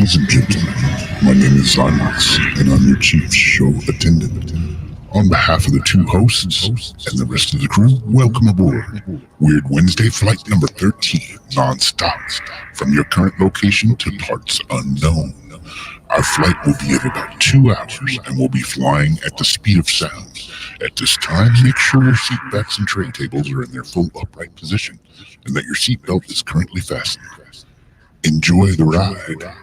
Ladies and gentlemen, my name is Zymox, and I'm your chief show attendant. On behalf of the two hosts and the rest of the crew, welcome aboard Weird Wednesday Flight number 13, non-stop, from your current location to parts unknown. Our flight will be at about 2 hours, and we'll be flying at the speed of sound. At this time, make sure your seat backs and tray tables are in their full upright position, and that your seatbelt is currently fastened. Enjoy the ride.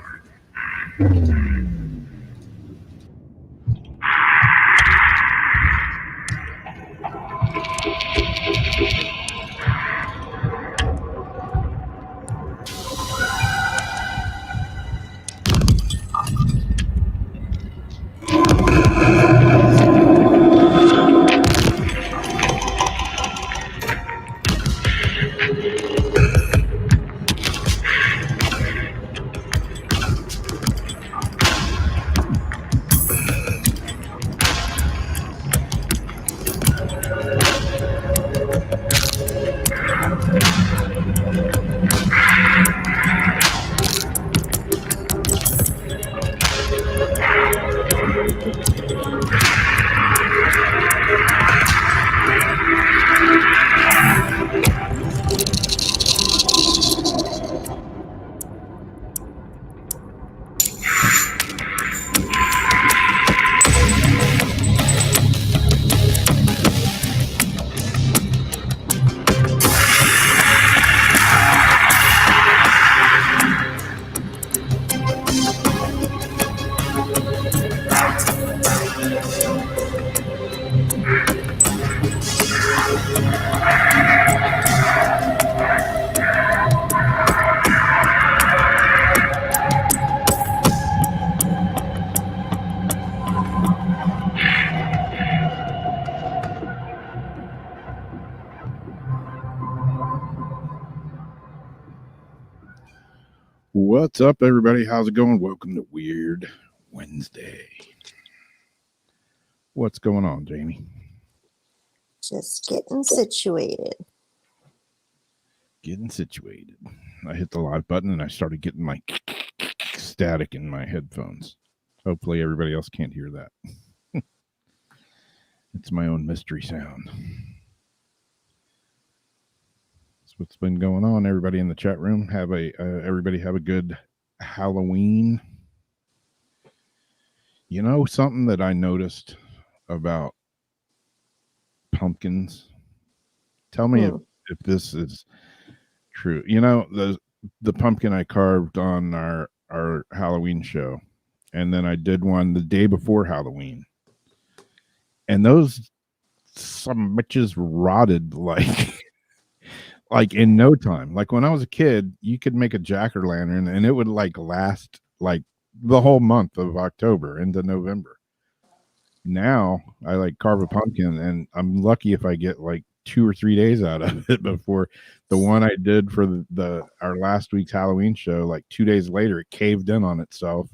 What's up, everybody? How's it going? Welcome to Weird Wednesday. What's going on, Jamie? Just getting situated. Getting situated. I hit the live button and I started getting my static in my headphones. Hopefully everybody else can't hear that. It's my own mystery sound. That's what's been going on. Everybody in the chat room, everybody have a good Halloween. You know, something that I noticed about pumpkins. Tell me if this is true. You know, the pumpkin I carved on our Halloween show, and then I did one the day before Halloween, and those some bitches rotted like in no time. Like when I was a kid, you could make a jack-o'-lantern and it would like last like the whole month of October into November. Now I like carve a pumpkin and I'm lucky if I get like 2 or 3 days out of it before the one I did for our last week's Halloween show. Like 2 days later, it caved in on itself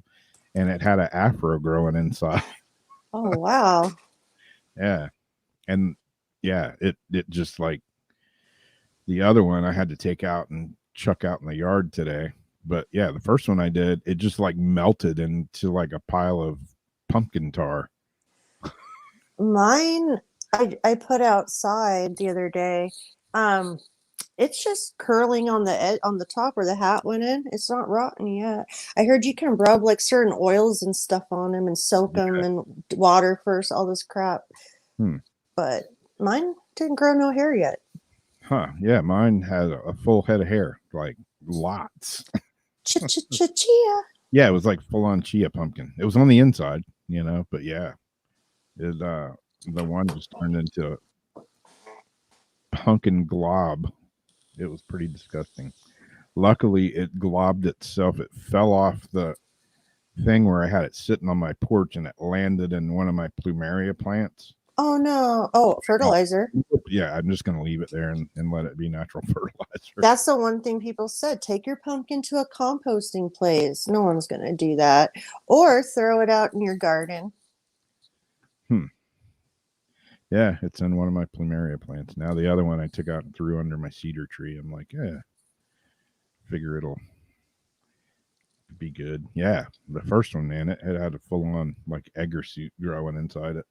and it had an afro growing inside. Oh, wow. Yeah. And yeah, it just like the other one I had to take out and chuck out in the yard today. But yeah, the first one I did, it just like melted into like a pile of pumpkin tar. Mine, I put outside the other day. It's just curling on the top where the hat went in. It's not rotten yet. I heard you can rub like certain oils and stuff on them and soak them in water first, all this crap. But mine didn't grow no hair yet. Huh. Yeah, mine had a full head of hair, like lots. Chia. Yeah, it was like full on chia pumpkin. It was on the inside, you know, but yeah. The one just turned into a pumpkin glob. It was pretty disgusting. Luckily, it globbed itself. It fell off the thing where I had it sitting on my porch and it landed in one of my plumeria plants. Oh, no. Oh, fertilizer. Yeah, I'm just going to leave it there and let it be natural fertilizer. That's the one thing people said. Take your pumpkin to a composting place. No one's going to do that. Or throw it out in your garden. Yeah, it's in one of my plumeria plants. Now the other one I took out and threw under my cedar tree. I'm like, yeah, figure it'll Be good. Yeah, the first one, man, it had a full-on like egger suit growing inside it.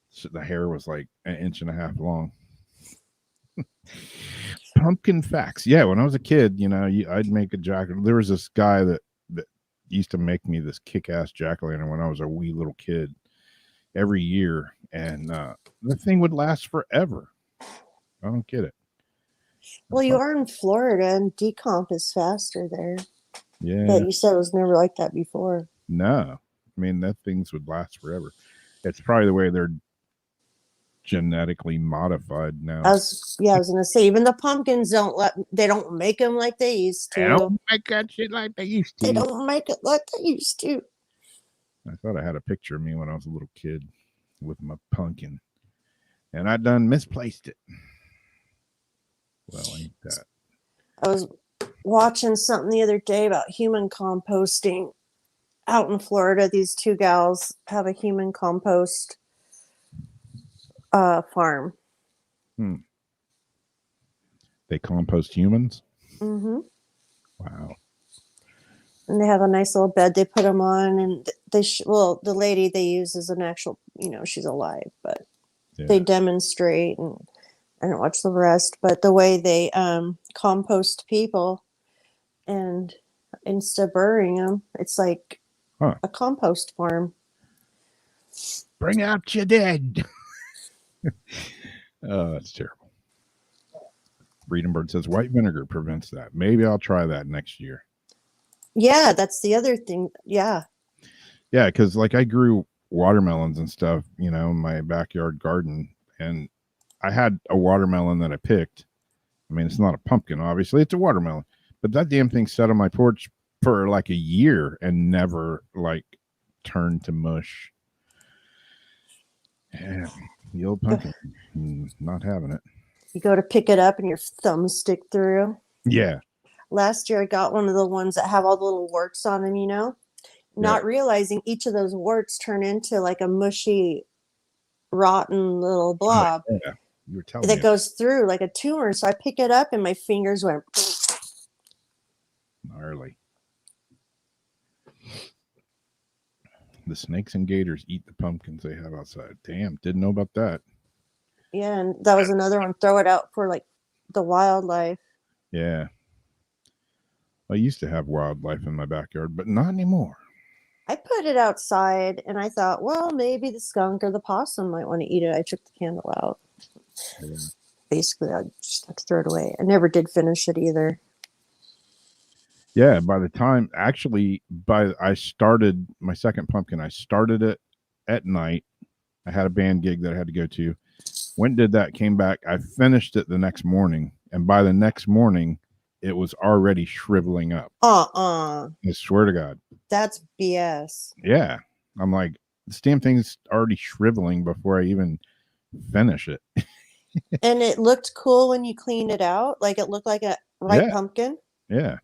So the hair was like an inch and a half long. Pumpkin facts. Yeah, when I was a kid, I'd make a jacket. There was this guy that used to make me this kick-ass jack-o'-lantern when I was a wee little kid every year, and the thing would last forever. I don't get it. Well, you are in Florida, and decomp is faster there. Yeah. But you said it was never like that before. No. I mean, that things would last forever. It's probably the way they're genetically modified now. I was gonna say, even the pumpkins they don't make them like they used to. They don't make that shit like they used to. They don't make it like they used to. I thought I had a picture of me when I was a little kid with my pumpkin, and I done misplaced it. Well, ain't that. I was watching something the other day about human composting out in Florida. These two gals have a human compost farm. They compost humans? Mm-hmm. Wow. And they have a nice little bed they put them on, and the lady they use is an actual, she's alive, but they demonstrate, and I don't watch the rest, but the way they compost people, and instead of burying them, it's like a compost farm. Bring out your dead. Oh, that's terrible. Breedenbird says white vinegar prevents that. Maybe I'll try that next year. Yeah, that's the other thing. Yeah. Yeah, because like I grew watermelons and stuff, in my backyard garden, and I had a watermelon that I picked. I mean, it's not a pumpkin, obviously. It's a watermelon. But that damn thing sat on my porch for like a year and never like turned to mush. Yeah, the old pumpkin. Not having it. You go to pick it up and your thumbs stick through. Yeah. Last year I got one of the ones that have all the little warts on them, not realizing each of those warts turn into like a mushy, rotten little blob. Yeah. You were telling me. That goes through like a tumor. So I pick it up and my fingers went gnarly. The snakes and gators eat the pumpkins they have outside. Damn, didn't know about that. Yeah, and that was another one. Throw it out for like the wildlife. Yeah. I used to have wildlife in my backyard, but not anymore. I put it outside and I thought, well, maybe the skunk or the possum might want to eat it. I took the candle out. Yeah. Basically, I just had to throw it away. I never did finish it either. Yeah, by the time, I started my second pumpkin, I started it at night. I had a band gig that I had to go to. Went, did that, came back. I finished it the next morning. And by the next morning, it was already shriveling up. I swear to God. That's BS. Yeah. I'm like, this damn thing's already shriveling before I even finish it. And it looked cool when you cleaned it out. Like it looked like a ripe pumpkin. Yeah.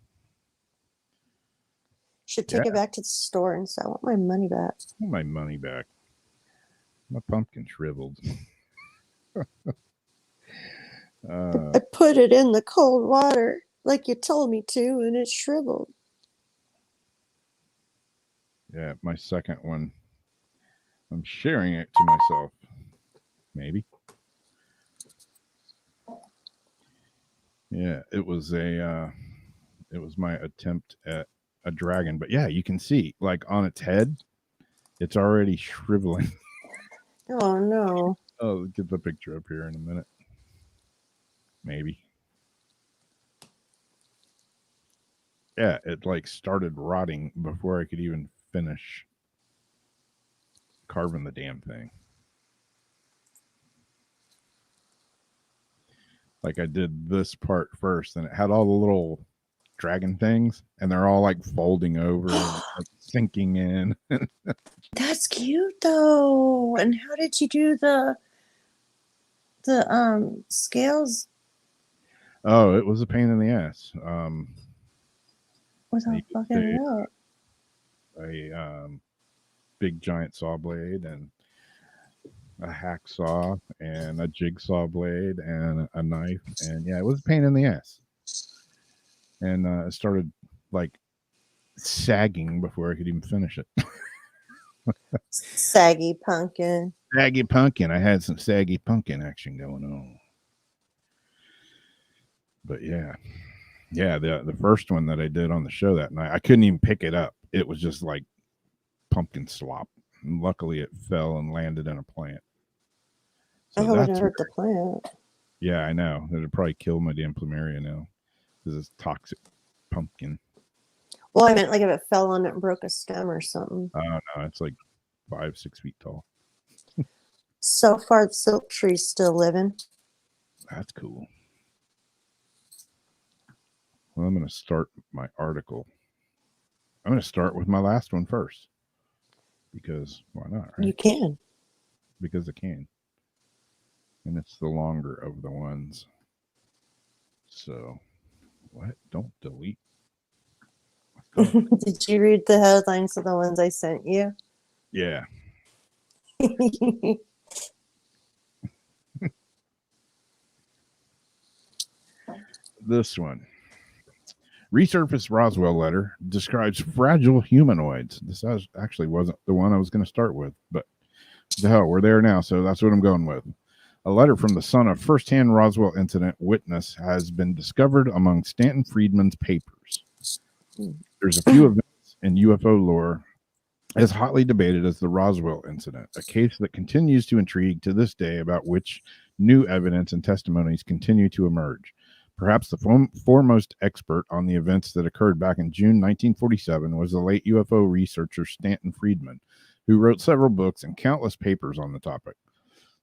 Should take it back to the store and say, I want my money back. I want my money back. My pumpkin shriveled. I put it in the cold water like you told me to, and it shriveled. Yeah, my second one. I'm sharing it to myself. Maybe. Yeah, it was my attempt at a dragon, but yeah, you can see like on its head, it's already shriveling. Oh no. Oh, get the picture up here in a minute. Maybe. Yeah, it like started rotting before I could even finish carving the damn thing. Like I did this part first, and it had all the little dragon things, and they're all like folding over and like sinking in. That's cute though. And how did you do the scales? Oh, it was a pain in the ass. Without fucking it up. A big giant saw blade and a hacksaw and a jigsaw blade and a knife, and yeah, it was a pain in the ass. And it started like sagging before I could even finish it. Saggy Pumpkin. Saggy Pumpkin. I had some Saggy Pumpkin action going on. But yeah, the first one that I did on the show that night, I couldn't even pick it up. It was just like pumpkin slop. And luckily, it fell and landed in a plant. So I hope it hurt the plant. Yeah, I know. It'd probably kill my damn plumeria now because it's toxic pumpkin. Well, I meant like if it fell on it and broke a stem or something. Oh, no, it's like 5-6 feet tall. So far, the silk tree's still living. That's cool. Well, I'm going to start my article. I'm going to start with my last one first. Because why not, right? You can. Because I can. And it's the longer of the ones. So, what? Don't delete. Did you read the headlines of the ones I sent you? Yeah. This one. Resurfaced Roswell letter describes fragile humanoids. This actually wasn't the one I was going to start with, but the hell, we're there now, so that's what I'm going with. A letter from the son of first-hand Roswell incident witness has been discovered among Stanton Friedman's papers. There's a few events in UFO lore as hotly debated as the Roswell incident, a case that continues to intrigue to this day, about which new evidence and testimonies continue to emerge. Perhaps the foremost expert on the events that occurred back in June 1947 was the late UFO researcher Stanton Friedman, who wrote several books and countless papers on the topic.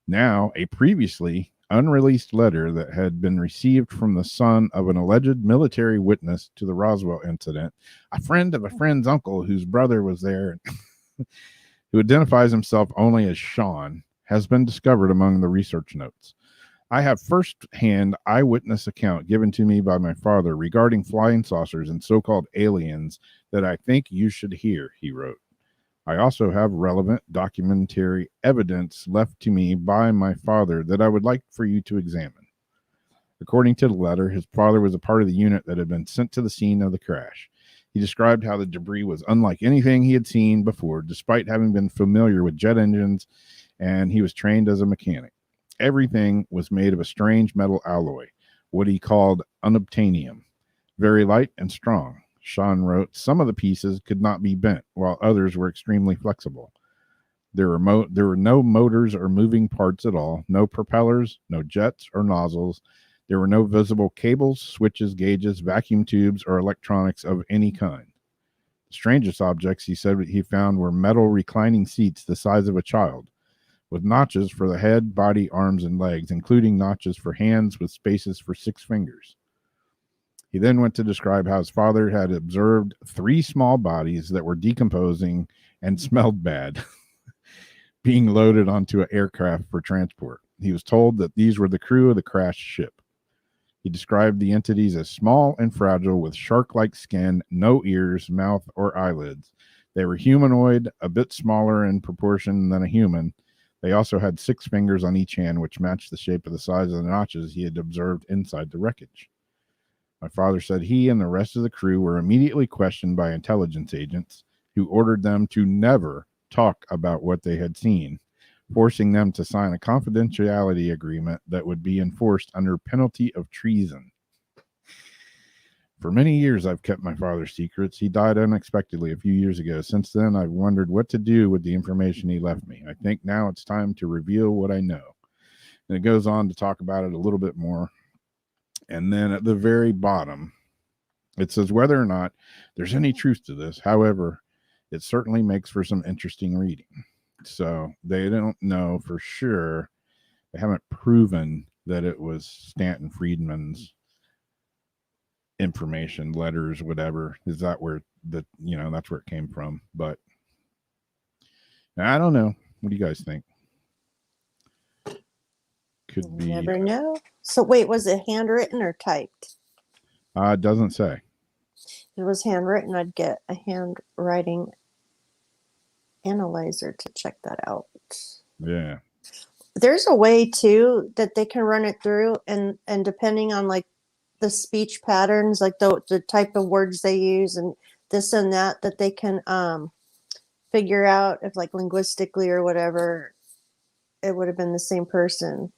Now, a previously unreleased letter that had been received from the son of an alleged military witness to the Roswell incident, a friend of a friend's uncle whose brother was there, who identifies himself only as Sean, has been discovered among the research notes. I have first-hand eyewitness account given to me by my father regarding flying saucers and so-called aliens that I think you should hear, he wrote. I also have relevant documentary evidence left to me by my father that I would like for you to examine. According to the letter, his father was a part of the unit that had been sent to the scene of the crash. He described how the debris was unlike anything he had seen before, despite having been familiar with jet engines, and he was trained as a mechanic. Everything was made of a strange metal alloy, what he called unobtainium, very light and strong. Sean wrote, some of the pieces could not be bent, while others were extremely flexible. There were no motors or moving parts at all, no propellers, no jets or nozzles. There were no visible cables, switches, gauges, vacuum tubes, or electronics of any kind. The strangest objects, he said, he found were metal reclining seats the size of a child, with notches for the head, body, arms, and legs, including notches for hands with spaces for 6 fingers. He then went to describe how his father had observed 3 small bodies that were decomposing and smelled bad, being loaded onto an aircraft for transport. He was told that these were the crew of the crashed ship. He described the entities as small and fragile with shark-like skin, no ears, mouth, or eyelids. They were humanoid, a bit smaller in proportion than a human. They also had 6 fingers on each hand, which matched the shape of the size of the notches he had observed inside the wreckage. My father said he and the rest of the crew were immediately questioned by intelligence agents who ordered them to never talk about what they had seen, forcing them to sign a confidentiality agreement that would be enforced under penalty of treason. For many years, I've kept my father's secrets. He died unexpectedly a few years ago. Since then, I've wondered what to do with the information he left me. I think now it's time to reveal what I know. And it goes on to talk about it a little bit more. And then at the very bottom, it says whether or not there's any truth to this. However, it certainly makes for some interesting reading. So they don't know for sure. They haven't proven that it was Stanton Friedman's information, letters, whatever. Is that where that's where it came from? But I don't know. What do you guys think? Could be. Never know. So wait, was it handwritten or typed? It doesn't say. If it was handwritten, I'd get a handwriting analyzer to check that out. Yeah. There's a way too that they can run it through, and depending on like the speech patterns, like the type of words they use, and this and that they can figure out if like linguistically or whatever it would have been the same person.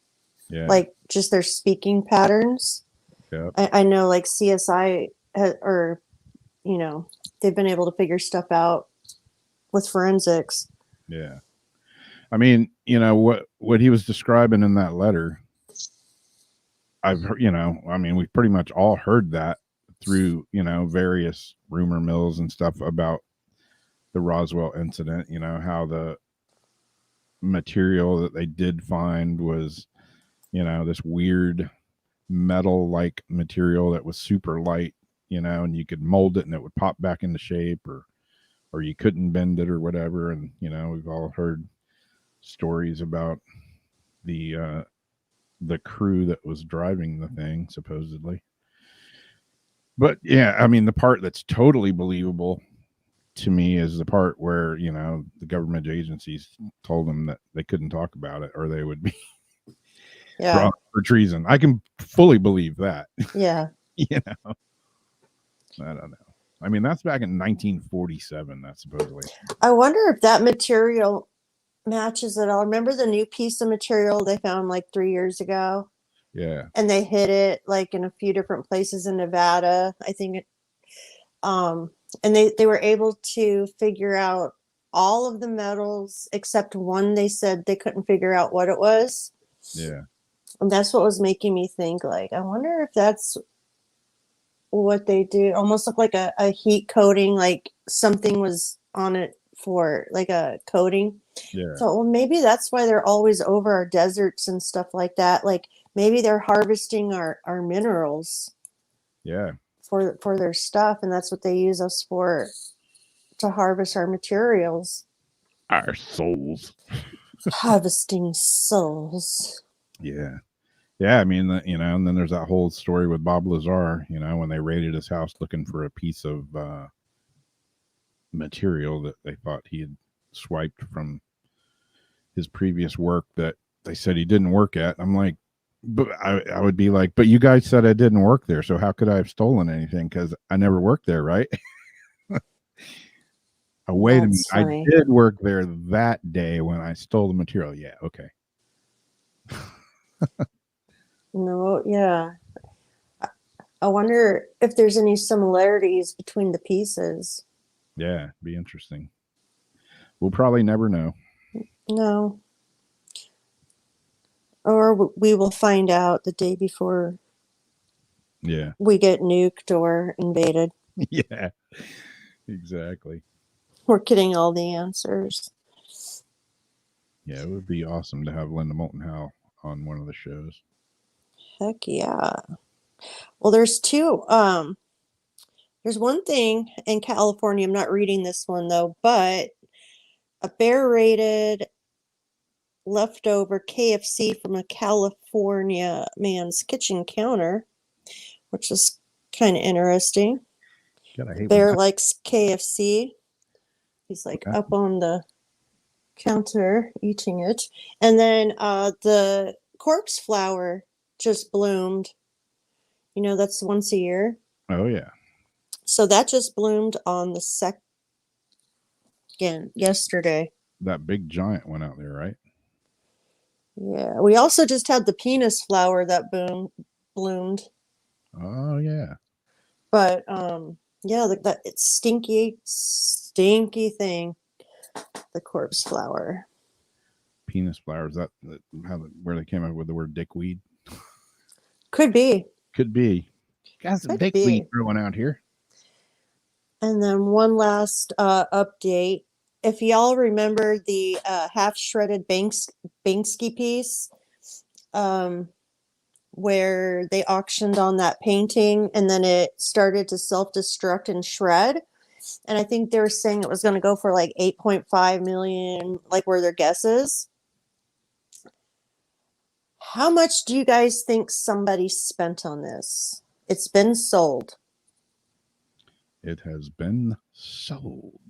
Yeah. Like just their speaking patterns. Yep. I know like CSI or they've been able to figure stuff out with forensics. Yeah. I mean, what he was describing in that letter, I've heard, we've pretty much all heard that through, various rumor mills and stuff about the Roswell incident, how the material that they did find was, this weird metal like material that was super light, and you could mold it and it would pop back into shape, or you couldn't bend it or whatever. And, we've all heard stories about the crew that was driving the thing, supposedly. But yeah, I mean, the part that's totally believable to me is the part where, the government agencies told them that they couldn't talk about it or they would be brought for treason. I can fully believe that. Yeah. I don't know. I mean, that's back in 1947, that's supposedly. I wonder if that material matches at all. Remember the new piece of material they found like 3 years ago? Yeah. And they hid it like in a few different places in Nevada. I think and they were able to figure out all of the metals except one. They said they couldn't figure out what it was. Yeah. And that's what was making me think, like, I wonder if that's what they do. Almost look like a heat coating, like something was on it for like a coating. Yeah. So well, maybe that's why they're always over our deserts and stuff like that. Like maybe they're harvesting our minerals. Yeah. For their stuff, and that's what they use us for, to harvest our materials. Our souls. Harvesting souls. Yeah. Yeah, I mean, and then there's that whole story with Bob Lazar, when they raided his house looking for a piece of material that they thought he had swiped from his previous work that they said he didn't work at. I'm like, but I would be like, but you guys said I didn't work there, so how could I have stolen anything? Because I never worked there, right? Oh, wait a minute. I did work there that day when I stole the material. Yeah, okay. No, yeah. I wonder if there's any similarities between the pieces. Yeah, be interesting. We'll probably never know. No. Or we will find out the day before. Yeah. We get nuked or invaded. Yeah, exactly. We're getting all the answers. Yeah, it would be awesome to have Linda Moulton Howe on one of the shows. Heck yeah. Well, there's two. There's one thing in California. I'm not reading this one though, but a bear-rated leftover KFC from a California man's kitchen counter, which is kind of interesting. Bear likes KFC. He's like up on the counter eating it. And then the corpse flower just bloomed. That's once a year. Oh, yeah. So that just bloomed on the second, yesterday. That big giant went out there, right? Yeah. We also just had the penis flower that bloomed. Oh, yeah. But, yeah, that it's stinky thing. The corpse flower. Penis flowers. That where they came up with the word dickweed? Could be. Could be. Got some dickweed growing out here. And then one last update. If y'all remember the half shredded Banksy piece, where they auctioned on that painting and then it started to self-destruct and shred. And I think they were saying it was going to go for like 8.5 million, like were their guesses. How much do you guys think somebody spent on this? It's been sold. It has been sold.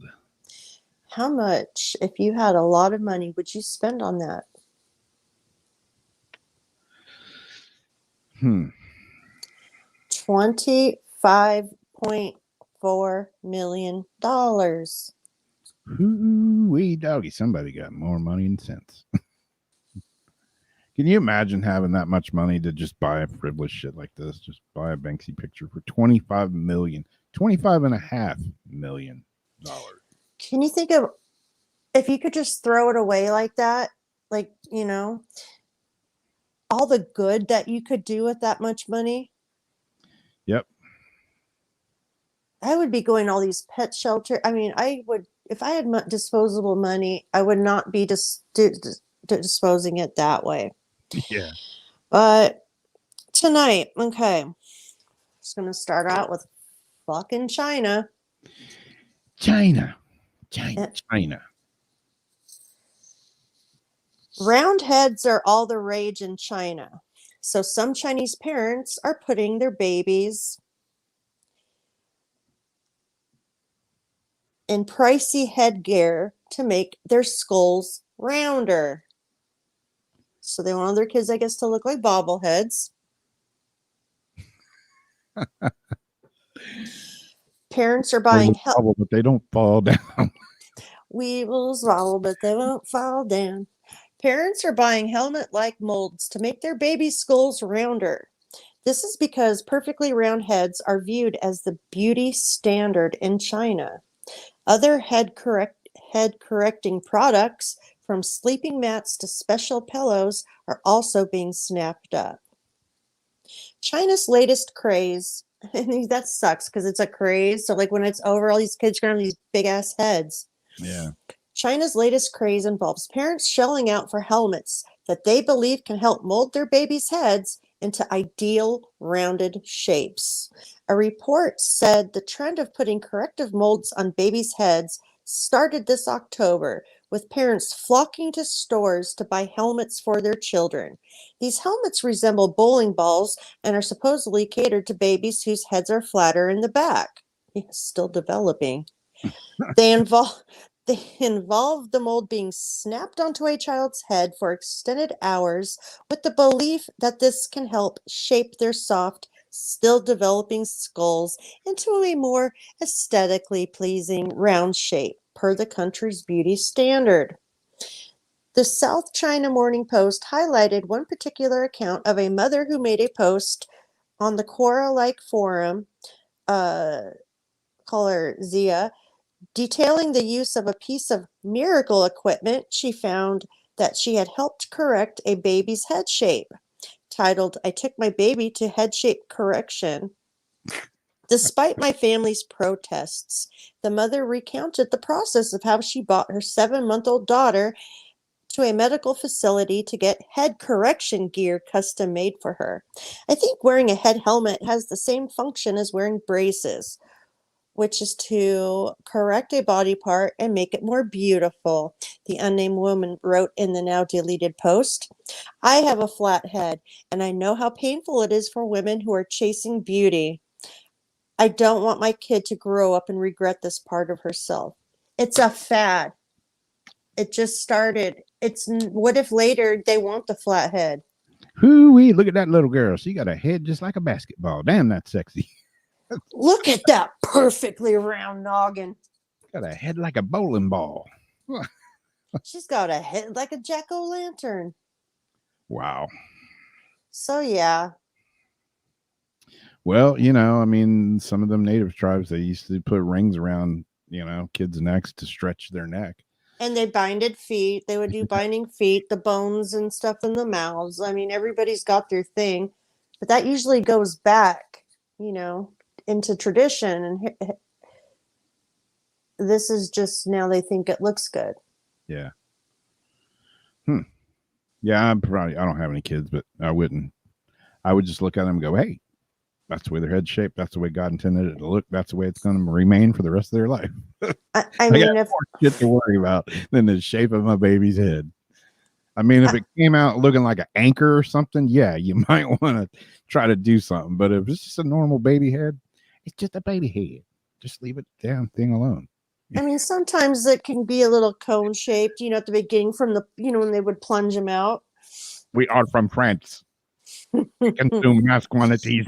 How much, if you had a lot of money, would you spend on that? $25.5 $4 million. Hoo-wee doggy. Somebody got more money than sense. Can you imagine having that much money to just buy a frivolous shit like this? Just buy a Banksy picture for $25 million, $25.5 million. Can you think of if you could just throw it away like that? Like, all the good that you could do with that much money? Yep. I would be going to all these pet shelter. I mean, I would, if I had disposable money, I would not be disposing it that way. Yeah. But tonight, okay, just going to start out with fucking China. China. Round heads are all the rage in China. So some Chinese parents are putting their babies in pricey headgear to make their skulls rounder. So they want their kids, I guess, to look like bobbleheads. Parents are buying but they don't fall down. Weevils wobble, but they won't fall down. Parents are buying helmet-like molds to make their baby skulls rounder. This is because perfectly round heads are viewed as the beauty standard in China. Other head-correcting products, from sleeping mats to special pillows, are also being snapped up. China's latest craze, and that sucks because it's a craze. So, like, when it's over, all these kids are going to have these big-ass heads. Yeah. China's latest craze involves parents shelling out for helmets that they believe can help mold their babies' heads into ideal rounded shapes. A report said the trend of putting corrective molds on babies' heads started this October, with parents flocking to stores to buy helmets for their children. These helmets resemble bowling balls and are supposedly catered to babies whose heads are flatter in the back. It's still developing. They involve the mold being snapped onto a child's head for extended hours, with the belief that this can help shape their soft, still developing skulls into a more aesthetically pleasing round shape, per the country's beauty standard. The South China Morning Post highlighted one particular account of a mother who made a post on the Quora-like forum, call her Zia, detailing the use of a piece of miracle equipment she found that she had helped correct a baby's head shape. Titled, "I took my baby to head shape correction. Despite my family's protests," the mother recounted the process of how she brought her 7-month-old daughter to a medical facility to get head correction gear custom made for her. "I think wearing a head helmet has the same function as wearing braces, which is to correct a body part and make it more beautiful," the unnamed woman wrote in the now deleted post. "I have a flat head, and I know how painful it is for women who are chasing beauty. I don't want my kid to grow up and regret this part of herself. It's a fad. It just started. What if later they want the flat head?" Hoo-wee, look at that little girl. She got a head just like a basketball. Damn, that's sexy. "Look at that perfectly round noggin. Got a head like a bowling ball." She's got a head like a jack-o'-lantern." Wow. So, yeah. Well, I mean, some of them native tribes, they used to put rings around, kids' necks to stretch their neck. And they binded feet. They would do binding feet, the bones and stuff in the mouths. I mean, everybody's got their thing. But that usually goes back, into tradition. And this is just now they think it looks good. Yeah. Yeah, I don't have any kids, but I wouldn't. I would just look at them and go, hey, that's the way their head's shaped. That's the way God intended it to look. That's the way it's going to remain for the rest of their life. I mean, got more shit to worry about than the shape of my baby's head. I mean, if it came out looking like an anchor or something, yeah, you might want to try to do something. But if it's just a normal baby head, it's just a baby head. Just leave it damn thing alone. I mean, sometimes it can be a little cone shaped, at the beginning from the, when they would plunge them out. We are from France. We consume mass quantities.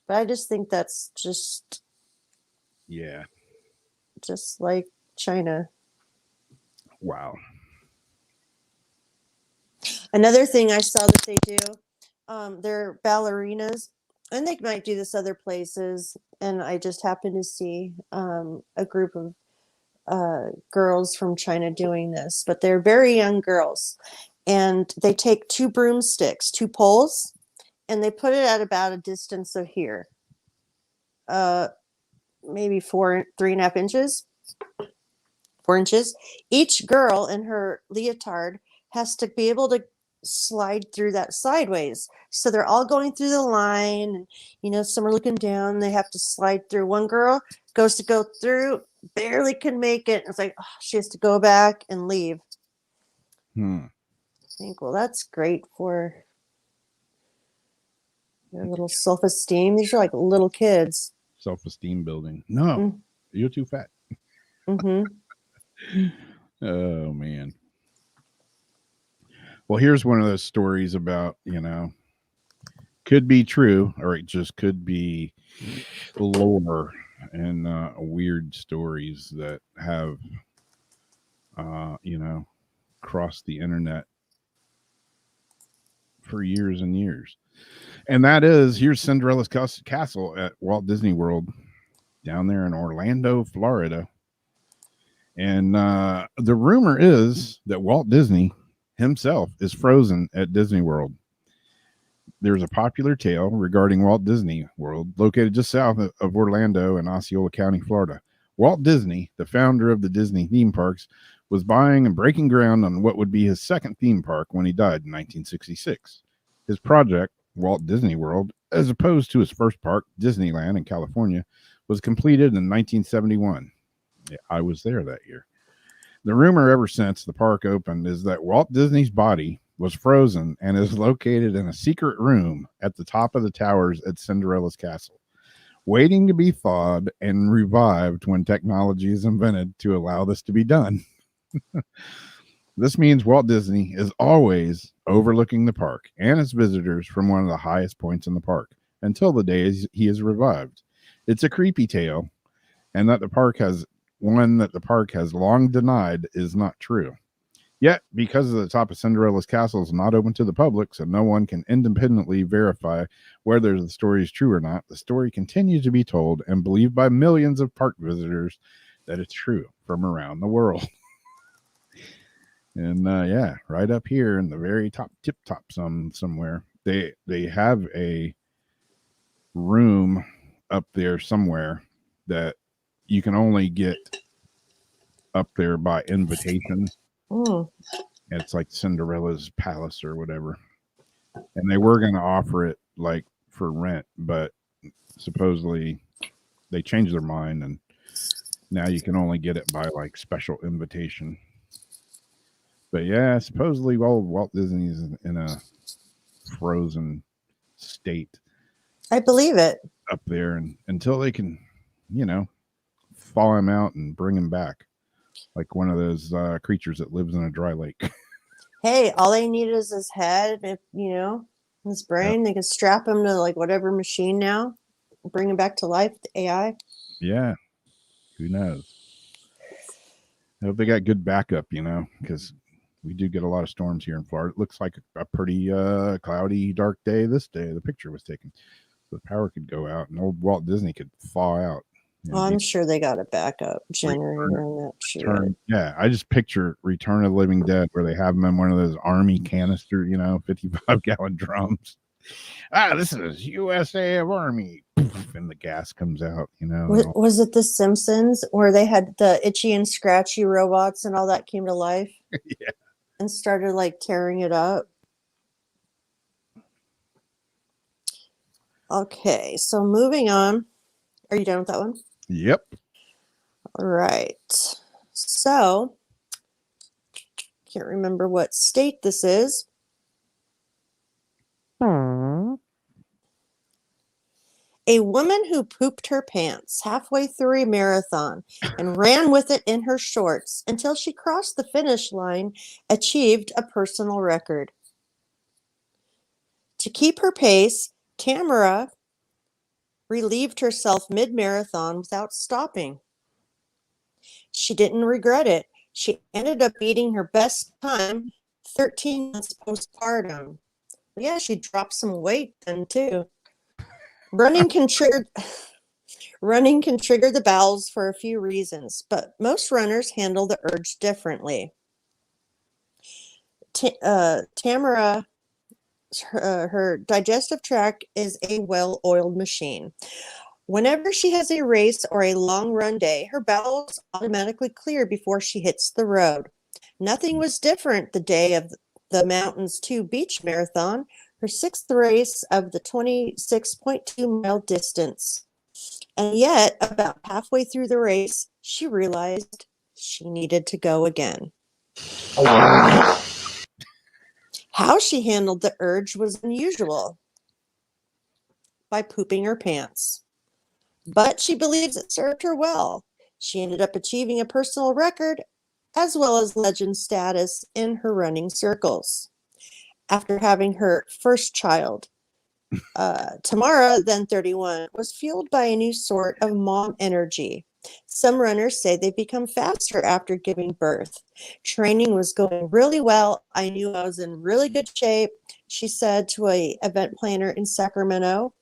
But I just think that's just like China. Wow. Another thing I saw that they do, they're ballerinas, and they might do this other places. And I just happened to see a group of girls from China doing this, but they're very young girls, and they take two broomsticks, two poles, and they put it at about a distance of here, maybe 3.5 inches, 4 inches. Each girl in her leotard has to be able to slide through that sideways. So they're all going through the line, and some are looking down. They have to slide through. One girl goes to go through, barely can make it. It's like, oh, she has to go back and leave. I think, well, that's great for their little self-esteem. These are like little kids. Self-esteem building. No, you're too fat. Oh, man. Well, here's one of those stories about, could be true, or it just could be lore and weird stories that have, crossed the internet for years and years. And that is, here's Cinderella's castle at Walt Disney World down there in Orlando, Florida. And the rumor is that Walt Disney himself is frozen at Disney World. There's a popular tale regarding Walt Disney World, located just south of Orlando in Osceola County, Florida. Walt Disney, the founder of the Disney theme parks, was buying and breaking ground on what would be his second theme park when he died in 1966. His project, Walt Disney World, as opposed to his first park, Disneyland in California, was completed in 1971. Yeah, I was there that year. The rumor ever since the park opened is that Walt Disney's body was frozen and is located in a secret room at the top of the towers at Cinderella's castle, waiting to be thawed and revived when technology is invented to allow this to be done. This means Walt Disney is always overlooking the park and its visitors from one of the highest points in the park until the day he is revived. It's a creepy tale, and that the park has long denied is not true. Yet, because of the top of Cinderella's castle is not open to the public, so no one can independently verify whether the story is true or not, the story continues to be told and believed by millions of park visitors that it's true from around the world. And right up here in the very tip top somewhere, they have a room up there somewhere that you can only get up there by invitation. It's like Cinderella's palace or whatever. And they were going to offer it like for rent, but supposedly they changed their mind and now you can only get it by like special invitation. But yeah, supposedly Walt Disney is in a frozen state. I believe it. Up there, and until they can, thaw him out and bring him back, like one of those creatures that lives in a dry lake. Hey, all they need is his head. If his brain, They can strap him to like whatever machine now, bring him back to life. The AI. Yeah, who knows? I hope they got good backup, because we do get a lot of storms here in Florida. It looks like a pretty cloudy, dark day this day. The picture was taken. The power could go out and old Walt Disney could thaw out. Well, I'm sure they got a backup generator in that shit. Yeah, I just picture Return of the Living Dead where they have them in one of those army canister, 55-gallon drums. This is USA of Army. And the gas comes out, Was it The Simpsons where they had the itchy and scratchy robots and all that came to life? Yeah. And started like tearing it up. Okay, so moving on. Are you done with that one? Yep. All right. So, can't remember what state this is. A woman who pooped her pants halfway through a marathon and ran with it in her shorts until she crossed the finish line achieved a personal record. To keep her pace, Tamara relieved herself mid-marathon without stopping. She didn't regret it. She ended up beating her best time 13 months postpartum. Yeah, she dropped some weight then too. Running can trigger the bowels for a few reasons, but most runners handle the urge differently. Tamara, her digestive tract is a well-oiled machine. Whenever she has a race or a long run day, her bowels automatically clear before she hits the road. Nothing was different the day of the Mountains 2 Beach Marathon, her sixth race of the 26.2-mile distance. And yet, about halfway through the race, she realized she needed to go again. How she handled the urge was unusual, by pooping her pants. But she believes it served her well. She ended up achieving a personal record as well as legend status in her running circles. After having her first child, Tamara, then 31, was fueled by a new sort of mom energy. Some runners say they become faster after giving birth. Training was going really well. I knew I was in really good shape, she said to an event planner in Sacramento.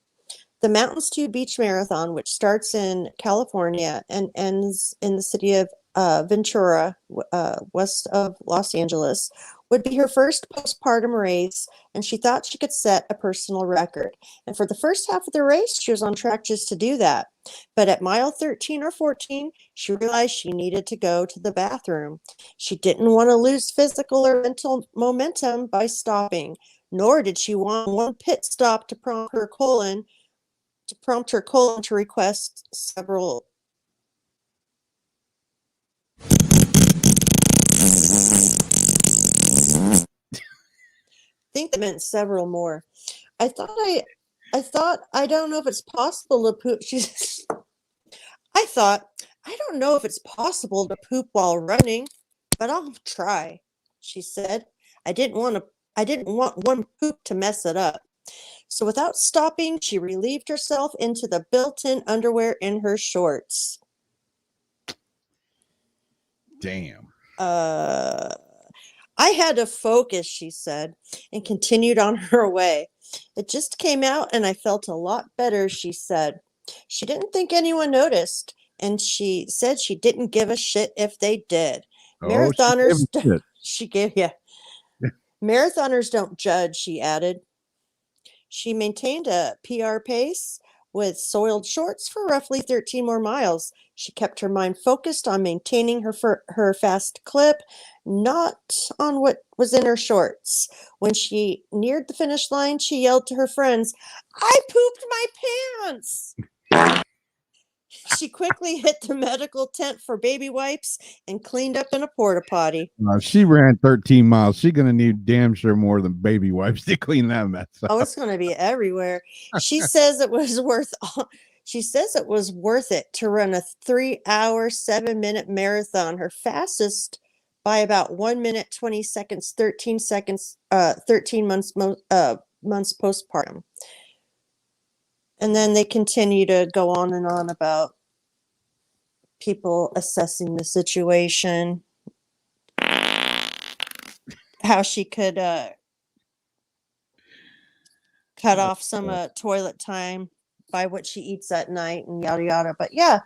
The Mountains 2 Beach Marathon, which starts in California and ends in the city of Ventura, west of Los Angeles, would be her first postpartum race, and she thought she could set a personal record. And for the first half of the race, she was on track just to do that. But at mile 13 or 14, she realized she needed to go to the bathroom. She didn't want to lose physical or mental momentum by stopping, nor did she want one pit stop to prompt her colon to request several. I think that meant several more. I thought I don't know if it's possible to poop. I thought I don't know if it's possible to poop while running, but I'll try, she said. I didn't want one poop to mess it up. So without stopping, she relieved herself into the built-in underwear in her shorts. Damn. I had to focus, she said, and continued on her way. It just came out and I felt a lot better, she said. She didn't think anyone noticed, and she said she didn't give a shit if they did. Marathoners, Marathoners don't judge, she added. She maintained a PR pace with soiled shorts for roughly 13 more miles. She kept her mind focused on maintaining her fast clip, not on what was in her shorts. When she neared the finish line, she yelled to her friends, "I pooped my pants!" She quickly hit the medical tent for baby wipes and cleaned up in a porta potty. She ran 13 miles. She's going to need damn sure more than baby wipes to clean that mess up. Oh, it's going to be everywhere. She says it was worth it to run a 3-hour, 7-minute marathon, her fastest by about 1 minute, 20 seconds, 13 months postpartum. And then they continue to go on and on about people assessing the situation, how she could cut off some toilet time by what she eats at night and yada yada. But yeah.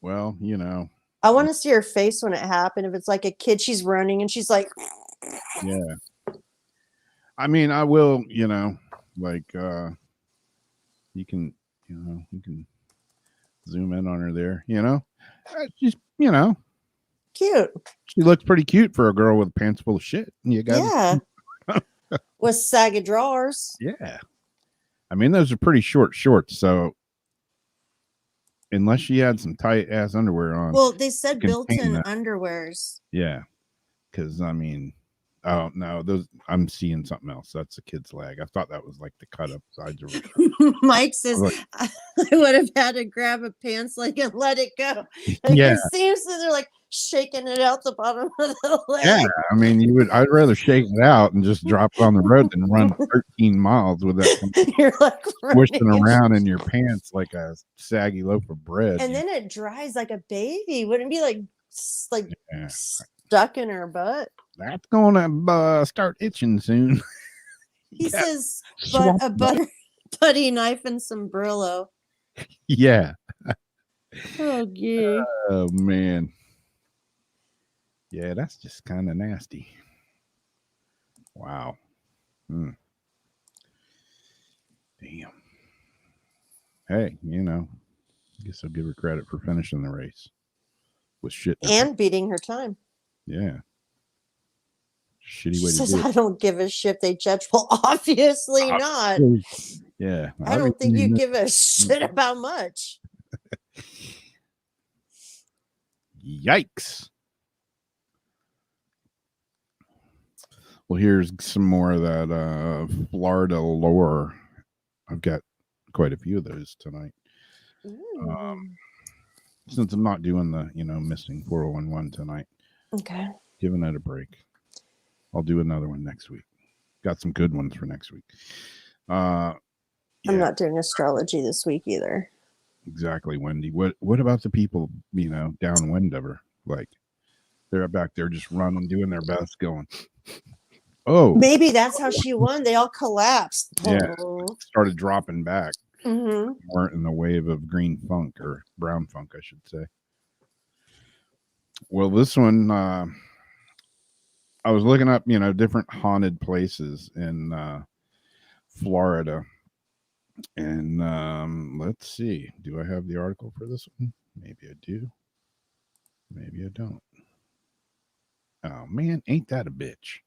Well, you know. I want to see her face when it happened. If it's like a kid, she's running and she's like. Yeah. I mean, I will, you know, like you can zoom in on her there, you know. She's, you know, cute. She looks pretty cute for a girl with pants full of shit. Yeah. With saggy drawers. Yeah. I mean, those are pretty short shorts, so unless she had some tight ass underwear on. Well, they said built-in underwears. Yeah. Because I mean, oh no, those I'm seeing something else. That's a kid's leg. I thought that was like the cut up sides of it. Mike says I would have had to grab a pants leg and let it go. Like, yeah. It seems that they're like shaking it out the bottom of the leg. Yeah, I mean, I'd rather shake it out and just drop it on the road than run 13 miles with that thing You're like swishing running. around in your pants like a saggy loaf of bread. And then it dries like a baby. Wouldn't it be like Yeah. stuck in her butt? That's gonna start itching soon. He Yeah. says, but a putty knife and some Brillo. Yeah. Oh, gee. Oh man. Yeah, that's just kind of nasty. Wow. Damn. Hey, I guess I'll give her credit for finishing the race with shit. And beating her time. Yeah. Shitty She way to says, do it. I don't give a shit. They judge. Well, obviously not. Yeah. I don't think you give a shit about much. Yikes. Well, here's some more of that Florida lore. I've got quite a few of those tonight. Since I'm not doing the, missing 411 tonight. Okay. Giving it a break. I'll do another one next week. Got some good ones for next week. I'm not doing astrology this week either. Exactly, Wendy. What about the people, downwind of her? Like, they're back there just running, doing their best, going, oh. Maybe that's how she won. They all collapsed. Yeah. Oh. Started dropping back. Mm-hmm. Weren't in the wave of green funk or brown funk, I should say. Well, this one, I was looking up, different haunted places in Florida. And let's see. Do I have the article for this one? Maybe I do. Maybe I don't. Oh, man, ain't that a bitch?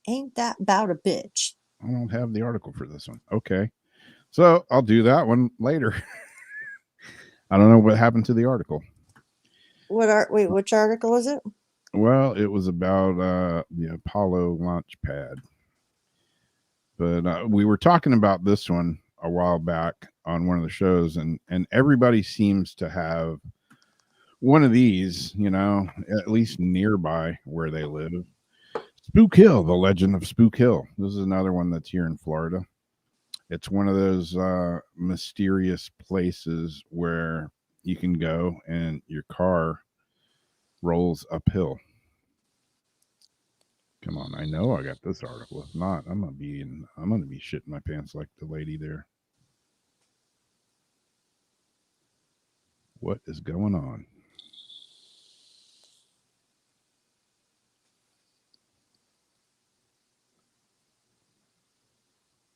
Ain't that about a bitch? I don't have the article for this one. Okay. So I'll do that one later. I don't know what happened to the article. Which article is it? Well, it was about the Apollo launch pad. But we were talking about this one a while back on one of the shows, and everybody seems to have one of these, at least nearby where they live. Spook Hill, the legend of Spook Hill. This is another one that's here in Florida. It's one of those mysterious places where you can go and your car rolls uphill. Come on, I know I got this article. If not, I'm gonna be shitting my pants like the lady there. What is going on?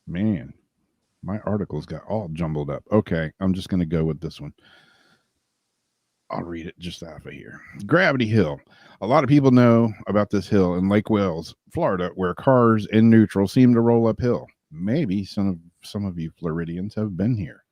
Man, my articles got all jumbled up. Okay, I'm just going to go with this one. I'll read it just half of here. Gravity Hill. A lot of people know about this hill in Lake Wales, Florida, where cars in neutral seem to roll uphill. Maybe some of you Floridians have been here.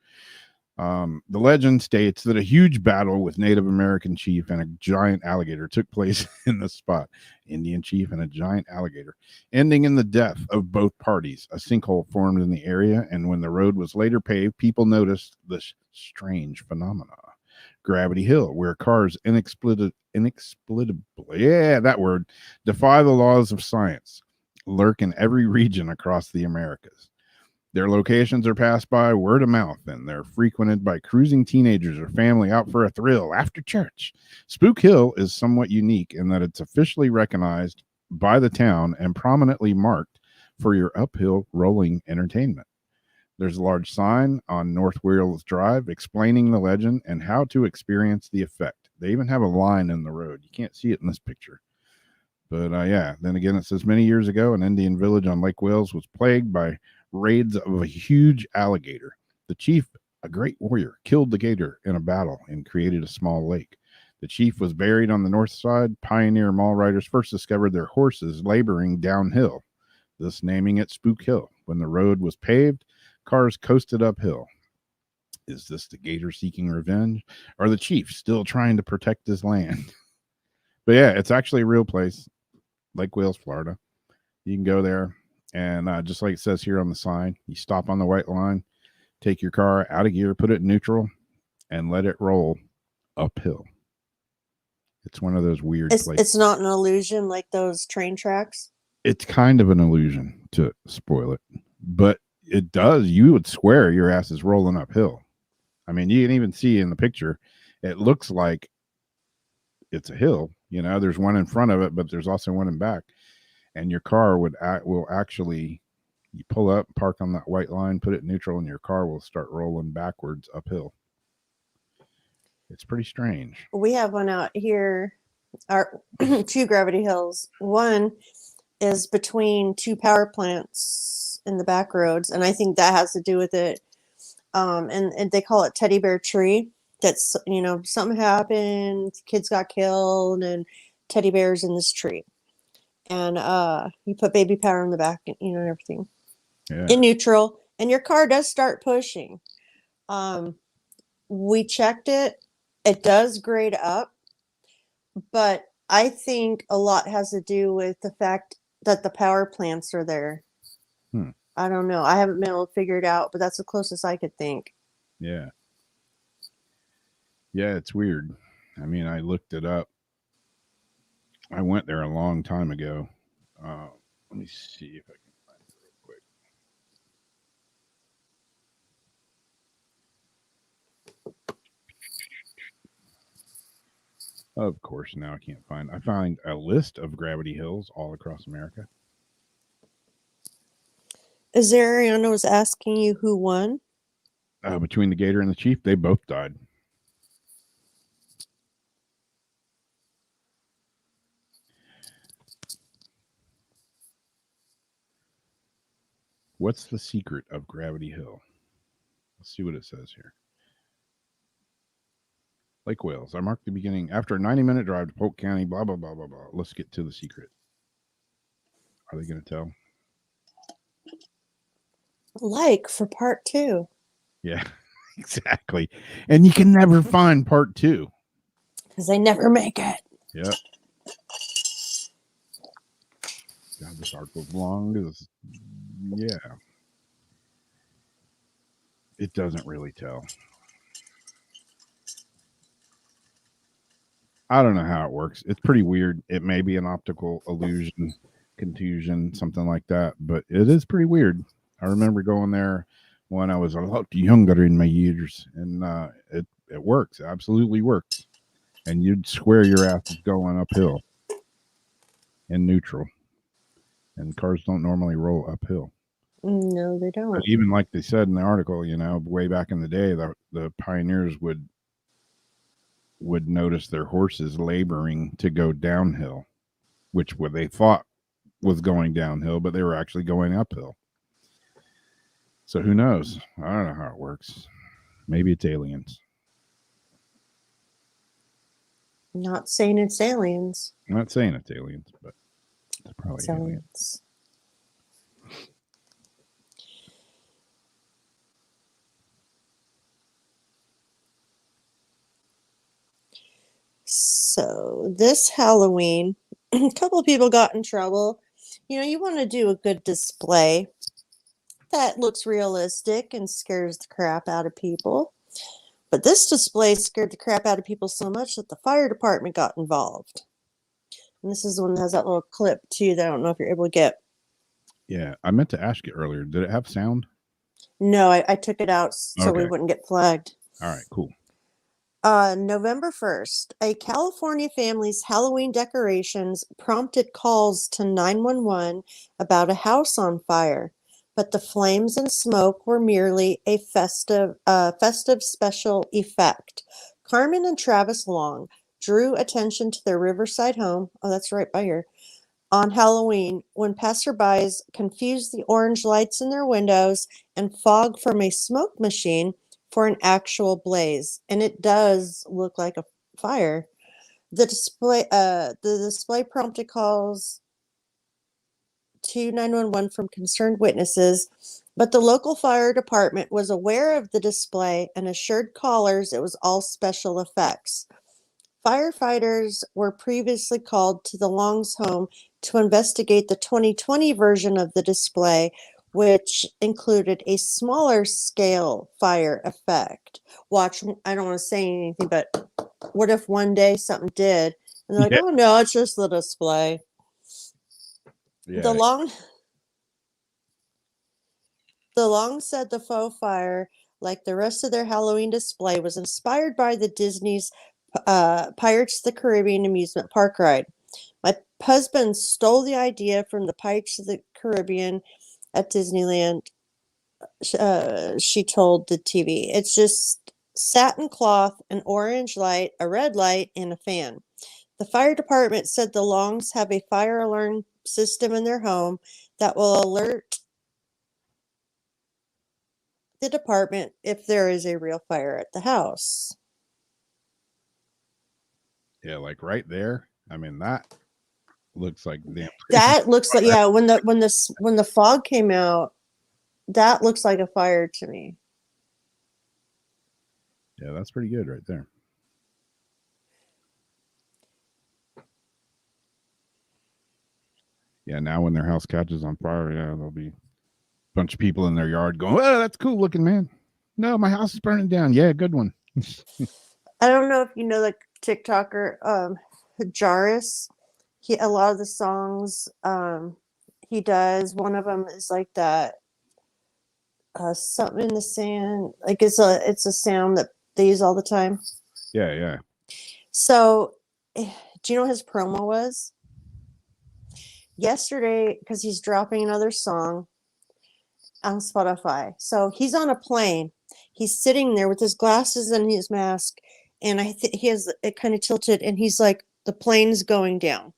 The legend states that a huge battle with Native American chief and a giant alligator took place in the spot. Indian chief and a giant alligator, ending in the death of both parties. A sinkhole formed in the area, and when the road was later paved, people noticed this strange phenomena. Gravity Hill, where cars inexplicably, defy the laws of science, lurk in every region across the Americas. Their locations are passed by word of mouth, and they're frequented by cruising teenagers or family out for a thrill after church. Spook Hill is somewhat unique in that it's officially recognized by the town and prominently marked for your uphill rolling entertainment. There's a large sign on North Wales Drive explaining the legend and how to experience the effect. They even have a line in the road. You can't see it in this picture. But then again, it says many years ago, an Indian village on Lake Wales was plagued by raids of a huge alligator. The chief, a great warrior, killed the gator in a battle and created a small lake. The chief was buried on the north side. Pioneer mall riders first discovered their horses laboring downhill, thus naming it Spook Hill. When the road was paved, cars coasted uphill. Is this the gator seeking revenge, or the chief still trying to protect his land? But yeah, it's actually a real place, Lake Wales, Florida. You can go there, and just like it says here on the sign, you stop on the white line, take your car out of gear, put it in neutral, and let it roll uphill. It's one of those weird It's places. it's not an illusion like those train tracks. It's kind of an illusion to spoil it, but it does. You would swear your ass is rolling uphill. I mean, you can even see in the picture, it looks like it's a hill. You know, there's one in front of it, but there's also one in back. And your car will actually, you pull up, park on that white line, put it neutral, and your car will start rolling backwards uphill. It's pretty strange. We have one out here, our two gravity hills. One is between two power plants in the back roads, and I think that has to do with it. And they call it Teddy Bear Tree. That's, something happened, kids got killed, and teddy bears in this tree. And you put baby powder in the back, and everything in neutral, and your car does start pushing. We checked it. It does grade up, but I think a lot has to do with the fact that the power plants are there. I don't know. I haven't been able to figure it out, but that's the closest I could think. Yeah. Yeah, it's weird. I mean, I looked it up. I went there a long time ago. Let me see if I can find it real quick. Of course, now I can't find. I find a list of gravity hills all across America. As Ariana was asking you who won. Between the Gator and the Chief, they both died. What's the secret of Gravity Hill? Let's see what it says here. Lake Wales. I marked the beginning after a 90-minute drive to Polk County, blah, blah, blah, blah, blah. Let's get to the secret. Are they going to tell? Like for part 2. Yeah, exactly. And you can never find part 2. Because they never make it. Yep. God, this article's long. Yeah. It doesn't really tell. I don't know how it works. It's pretty weird. It may be an optical illusion, contusion, something like that, but it is pretty weird. I remember going there when I was a lot younger in my years, and it works. It absolutely works. And you'd swear your ass is going uphill in neutral. And cars don't normally roll uphill. No, they don't. But even like they said in the article, way back in the day, the pioneers would notice their horses laboring to go downhill, which what they thought was going downhill, but they were actually going uphill. So who knows? I don't know how it works. Maybe it's aliens. Not saying it's aliens. I'm not saying it's aliens, but it's probably It's aliens. aliens. So this Halloween, a couple of people got in trouble. You want to do a good display that looks realistic and scares the crap out of people. But this display scared the crap out of people so much that the fire department got involved. And this is the one that has that little clip too that I don't know if you're able to get. Yeah, I meant to ask you earlier. Did it have sound? No, I took it out so we Okay. wouldn't get flagged. All right, cool. November 1st, a California family's Halloween decorations prompted calls to 911 about a house on fire, but the flames and smoke were merely a festive special effect. Carmen and Travis Long drew attention to their Riverside home, that's right by here, on Halloween when passerbys confused the orange lights in their windows and fog from a smoke machine for an actual blaze, and it does look like a fire. The display prompted calls to 911 from concerned witnesses, but the local fire department was aware of the display and assured callers it was all special effects. Firefighters were previously called to the Longs home to investigate the 2020 version of the display, which included a smaller scale fire effect. Watch, I don't want to say anything, but what if one day something did And they're like, Yeah. oh no, it's just the display. Yeah. The long said the faux fire, like the rest of their Halloween display, was inspired by the Disney's Pirates of the Caribbean amusement park ride. My husband stole the idea from the Pirates of the Caribbean at Disneyland, she told the TV. It's just satin cloth, an orange light, a red light, and a fan. The fire department said the Longs have a fire alarm system in their home that will alert the department if there is a real fire at the house. Yeah, like right there. I mean, that looks like damn. That looks like, yeah, when the fog came out, that looks like a fire to me. Yeah, that's pretty good right there. Yeah, now when their house catches on fire, yeah, there'll be a bunch of people in their yard going, "Oh, that's cool looking, man." No, my house is burning down. Yeah, good one. I don't know if you know the TikToker, Jairus. A lot of the songs he does. One of them is like that. Something in the sand. Like it's a sound that they use all the time. Yeah, yeah. So, do you know what his promo was? Yesterday, because he's dropping another song on Spotify. So he's on a plane. He's sitting there with his glasses and his mask, and he has it kind of tilted, and he's like, the plane's going down,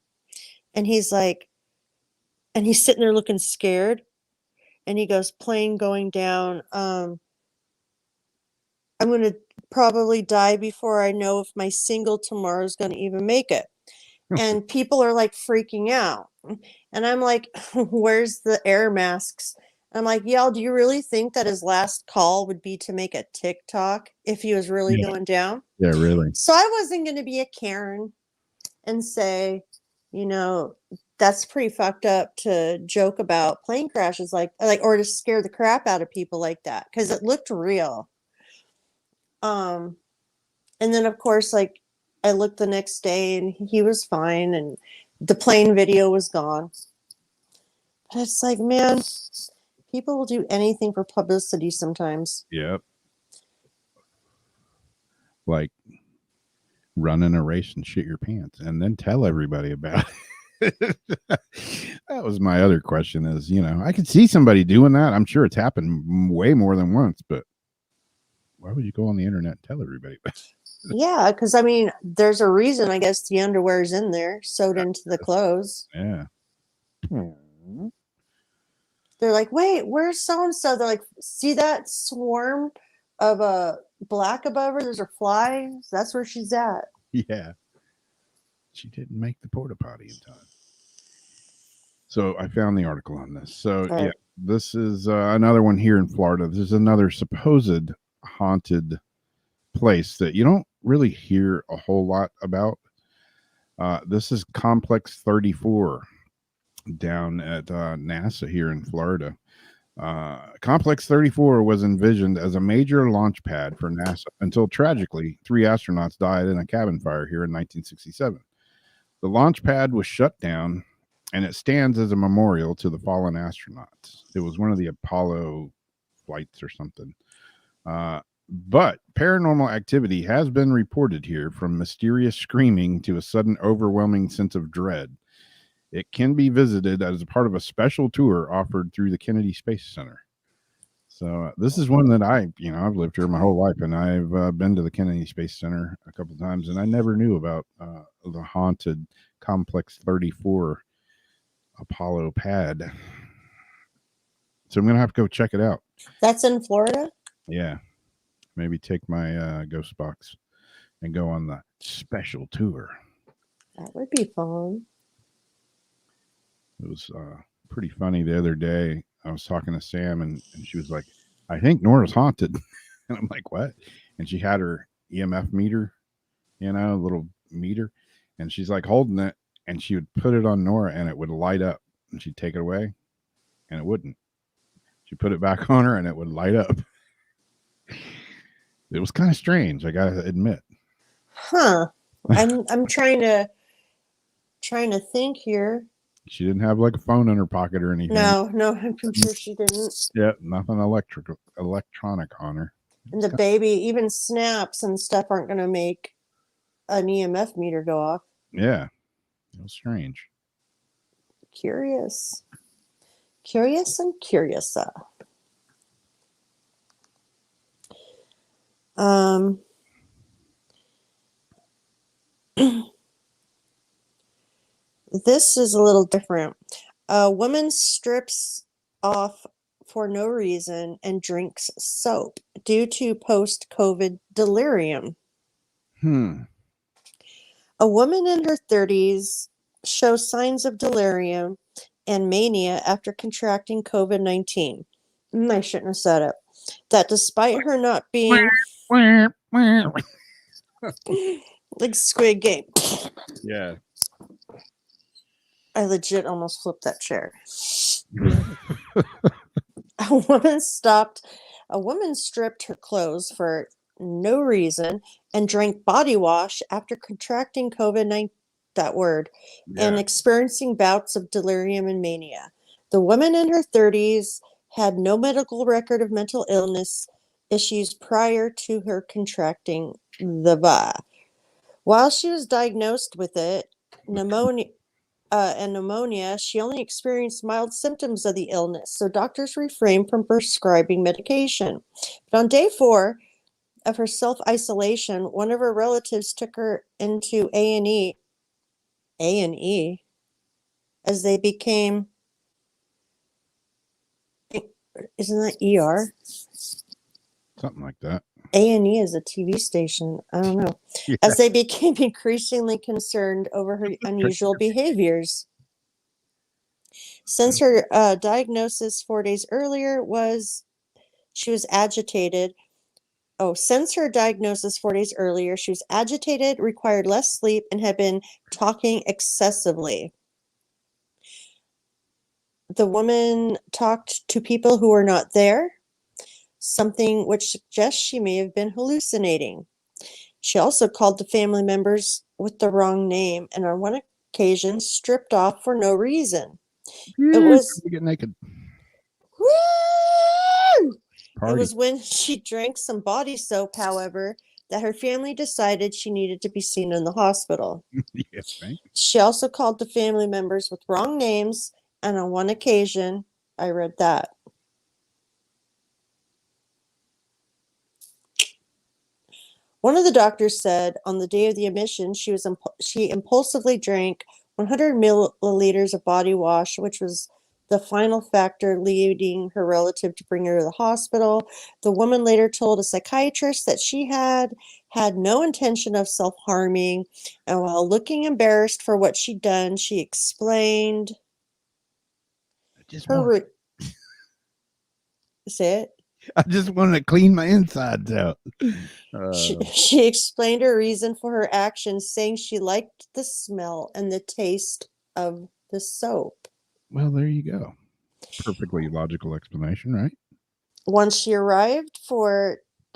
and he's like, and he's sitting there looking scared, and he goes, plane going down. I'm gonna probably die before I know if my single tomorrow is gonna even make it. And people are like freaking out. And I'm like, where's the air masks? I'm like, y'all, do you really think that his last call would be to make a TikTok if he was really going down? Yeah, really. So I wasn't going to be a Karen and say, that's pretty fucked up to joke about plane crashes like or to scare the crap out of people like that, because it looked real. And then of course, like, I looked the next day and he was fine and the plane video was gone. But it's like, man, people will do anything for publicity sometimes. Yep. Like running a race and shit your pants and then tell everybody about it. That was my other question is, I could see somebody doing that. I'm sure it's happened way more than once, but why would you go on the internet and tell everybody about it? Yeah, because I mean, there's a reason, I guess, the underwear's in there, sewed into the clothes. Yeah. They're like, wait, where's so-and-so? They're like, see that swarm of a black above her? There's a fly. That's where she's at. Yeah. She didn't make the porta potty in time. So I found the article on this. So yeah, this is another one here in Florida. This is another supposed haunted place that you don't really hear a whole lot about. This is Complex 34 down at NASA here in Florida. Complex 34 was envisioned as a major launch pad for NASA until tragically 3 astronauts died in a cabin fire here in 1967. The launch pad was shut down and it stands as a memorial to the fallen astronauts. It was one of the Apollo flights or something. But paranormal activity has been reported here, from mysterious screaming to a sudden overwhelming sense of dread. It can be visited as a part of a special tour offered through the Kennedy Space Center. So this is one that I've lived here my whole life, and I've been to the Kennedy Space Center a couple of times, and I never knew about the haunted Complex 34 Apollo pad. So I'm going to have to go check it out. That's in Florida? Yeah. Maybe take my ghost box and go on the special tour. That would be fun. It was pretty funny the other day. I was talking to Sam and she was like, I think Nora's haunted. And I'm like, what? And she had her EMF meter, a little meter. And she's like holding it and she would put it on Nora and it would light up. And she'd take it away and it wouldn't. She put it back on her and it would light up. It was kind of strange, I gotta admit. Huh. I'm trying to Trying to think here. She didn't have like a phone in her pocket or anything. No, I'm sure she didn't. Yeah, nothing electronic on her. And the baby, even snaps and stuff aren't going to make an EMF meter go off. Yeah, it was strange. Curious and curiouser. This is a little different. A woman strips off for no reason and drinks soap due to post-COVID delirium. A woman in her 30s shows signs of delirium and mania after contracting COVID-19. I shouldn't have said it. That despite her not being like Squid Game. Yeah. I legit almost flipped that chair. A woman stripped her clothes for no reason and drank body wash after contracting COVID-19, and experiencing bouts of delirium and mania. The woman in her 30s had no medical record of mental illness issues prior to her contracting the virus. While she was diagnosed with pneumonia, she only experienced mild symptoms of the illness, so doctors refrained from prescribing medication. But on day 4 of her self-isolation, one of her relatives took her into A&E, as they became, isn't that ER? Something like that. A&E is a TV station. I don't know. Yeah. As they became increasingly concerned over her unusual behaviors. Since her diagnosis 4 days earlier she was agitated, required less sleep, and had been talking excessively. The woman talked to people who were not there, something which suggests she may have been hallucinating. She also called to family members with the wrong name, and on one occasion stripped off for no reason. It was get naked. Woo! Party. It was when she drank some body soap, however, that her family decided she needed to be seen in the hospital. Yes, right. She also called to family members with wrong names, and on one occasion, I read that. One of the doctors said on the day of the admission, she impulsively drank 100 milliliters of body wash, which was the final factor leading her relative to bring her to the hospital. The woman later told a psychiatrist that she had no intention of self-harming, and while looking embarrassed for what she'd done, she explained Say it. I just want to clean my insides out. She explained her reason for her actions, saying she liked the smell and the taste of the soap. Well, there you go. Perfectly logical explanation, right? Once she arrived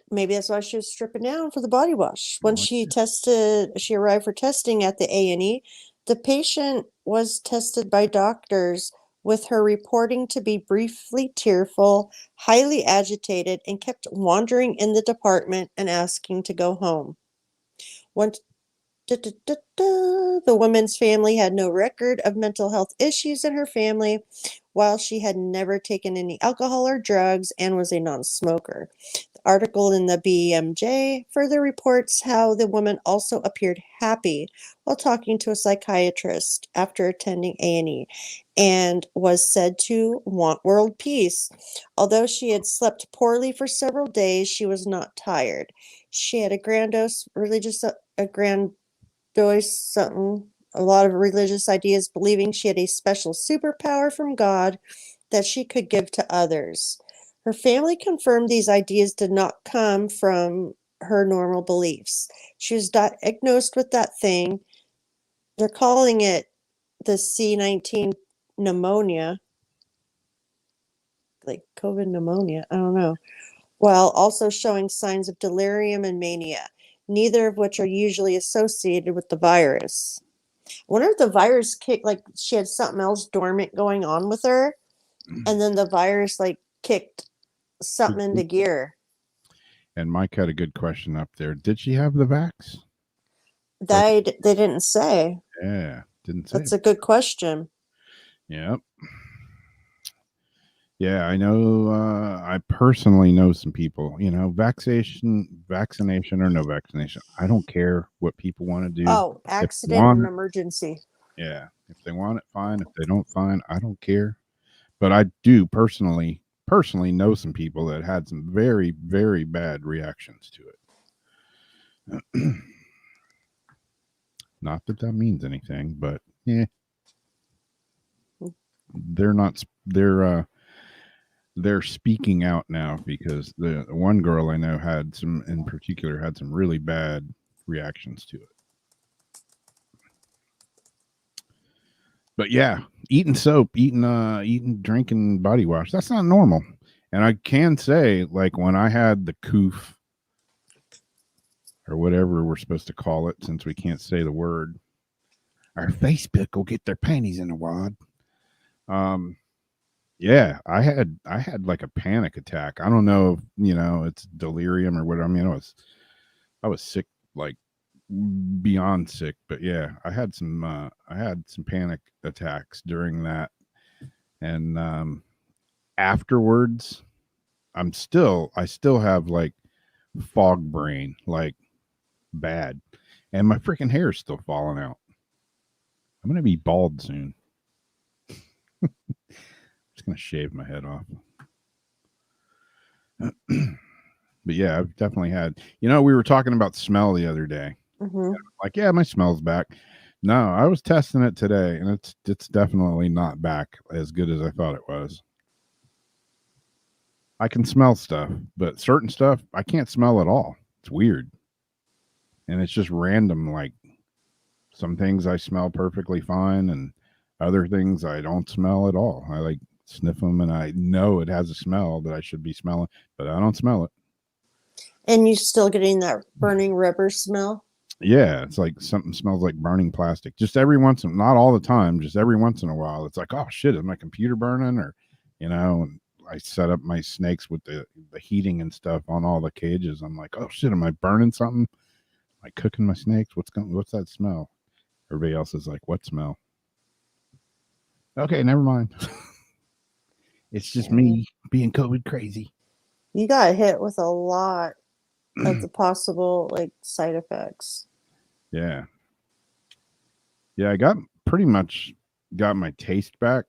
maybe that's why she was stripping down for the body wash. When she arrived for testing at the A&E, the patient was tested by doctors, with her reporting to be briefly tearful, highly agitated, and kept wandering in the department and asking to go home. The woman's family had no record of mental health issues in her family, while she had never taken any alcohol or drugs and was a non-smoker. The article in the BMJ further reports how the woman also appeared happy while talking to a psychiatrist after attending A&E, and was said to want world peace. Although she had slept poorly for several days, she was not tired. She had a lot of religious ideas, believing she had a special superpower from God that she could give to others. Her family confirmed these ideas did not come from her normal beliefs. She was diagnosed with that thing. They're calling it the C19 pneumonia, like COVID pneumonia, I don't know, while also showing signs of delirium and mania, neither of which are usually associated with the virus. Wonder if the virus kicked, like she had something else dormant going on with her, and then the virus like kicked something into gear. And Mike had a good question up there. Did she have the vax? They didn't say. Yeah, didn't say. That's a good question. Yep. Yeah, I know. I personally know some people. Vaccination or no vaccination. I don't care what people want to do. Oh, accident and emergency. Yeah, if they want it, fine. If they don't, fine. I don't care. But I do personally know some people that had some very, very bad reactions to it. Not that that means anything, but yeah, they're speaking out now because the one girl I know had some really bad reactions to it. But yeah, eating soap, drinking body wash, that's not normal. And I can say, like, when I had the coof or whatever we're supposed to call it, since we can't say the word, our Facebook will get their panties in a wad. Yeah, I had like a panic attack. I don't know if, it's delirium or whatever. I mean, I was sick, like beyond sick, but yeah, I had some panic attacks during that. And afterwards, I still have like fog brain, like bad. And my freaking hair is still falling out. I'm going to be bald soon. Just going to shave my head off. But yeah, I've definitely had, we were talking about smell the other day. Mm-hmm. Like, yeah, my smell's back. No, I was testing it today, and it's definitely not back as good as I thought it was. I can smell stuff, but certain stuff I can't smell at all. It's weird. And it's just random. Like, some things I smell perfectly fine, and other things I don't smell at all. I like sniff them, and I know it has a smell that I should be smelling, but I don't smell it. And you still getting that burning rubber smell? Yeah, it's like something smells like burning plastic. Just every once in, not all the time, just every once in a while. It's like, oh shit, is my computer burning? Or, and I set up my snakes with the heating and stuff on all the cages. I'm like, oh shit, am I burning something? Am I cooking my snakes? What's that smell? Everybody else is like, what smell? Okay, never mind. It's just me being COVID crazy. You got hit with a lot of the possible like side effects. Yeah. Yeah, I pretty much got my taste back.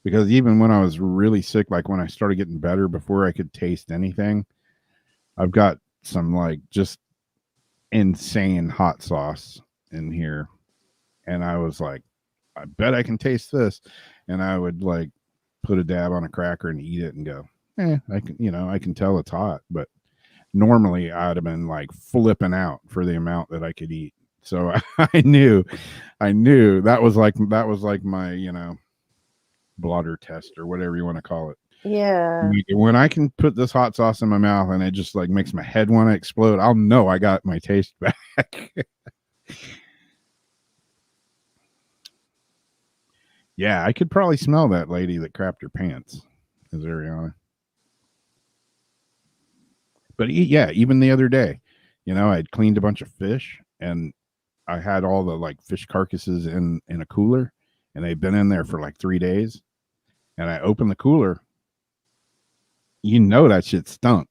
Because even when I was really sick, like when I started getting better before I could taste anything, I've got some like just insane hot sauce in here. And I was like, I bet I can taste this. And I would like put a dab on a cracker and eat it and go, I can tell it's hot. But normally I'd have been like flipping out for the amount that I could eat. So I knew that was like my, blotter test or whatever you want to call it. Yeah. When I can put this hot sauce in my mouth and it just like makes my head want to explode, I'll know I got my taste back. Yeah, I could probably smell that lady that crapped her pants. Is Ariana? But yeah, even the other day, I'd cleaned a bunch of fish and I had all the like fish carcasses in a cooler, and they'd been in there for like 3 days. And I opened the cooler. That shit stunk.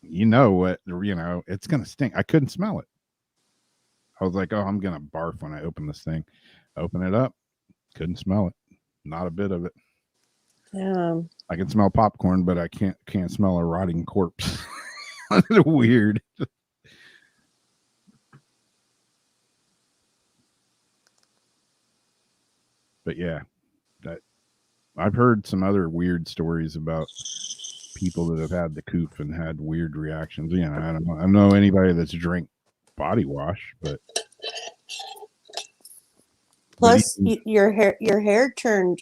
It's going to stink. I couldn't smell it. I was like, oh, I'm going to barf when I open this thing. Open it up. Couldn't smell it. Not a bit of it. Yeah. I can smell popcorn, but I can't smell a rotting corpse. Weird. But yeah, I've heard some other weird stories about people that have had the coof and had weird reactions. I don't know anybody that's drank body wash, but plus your hair turned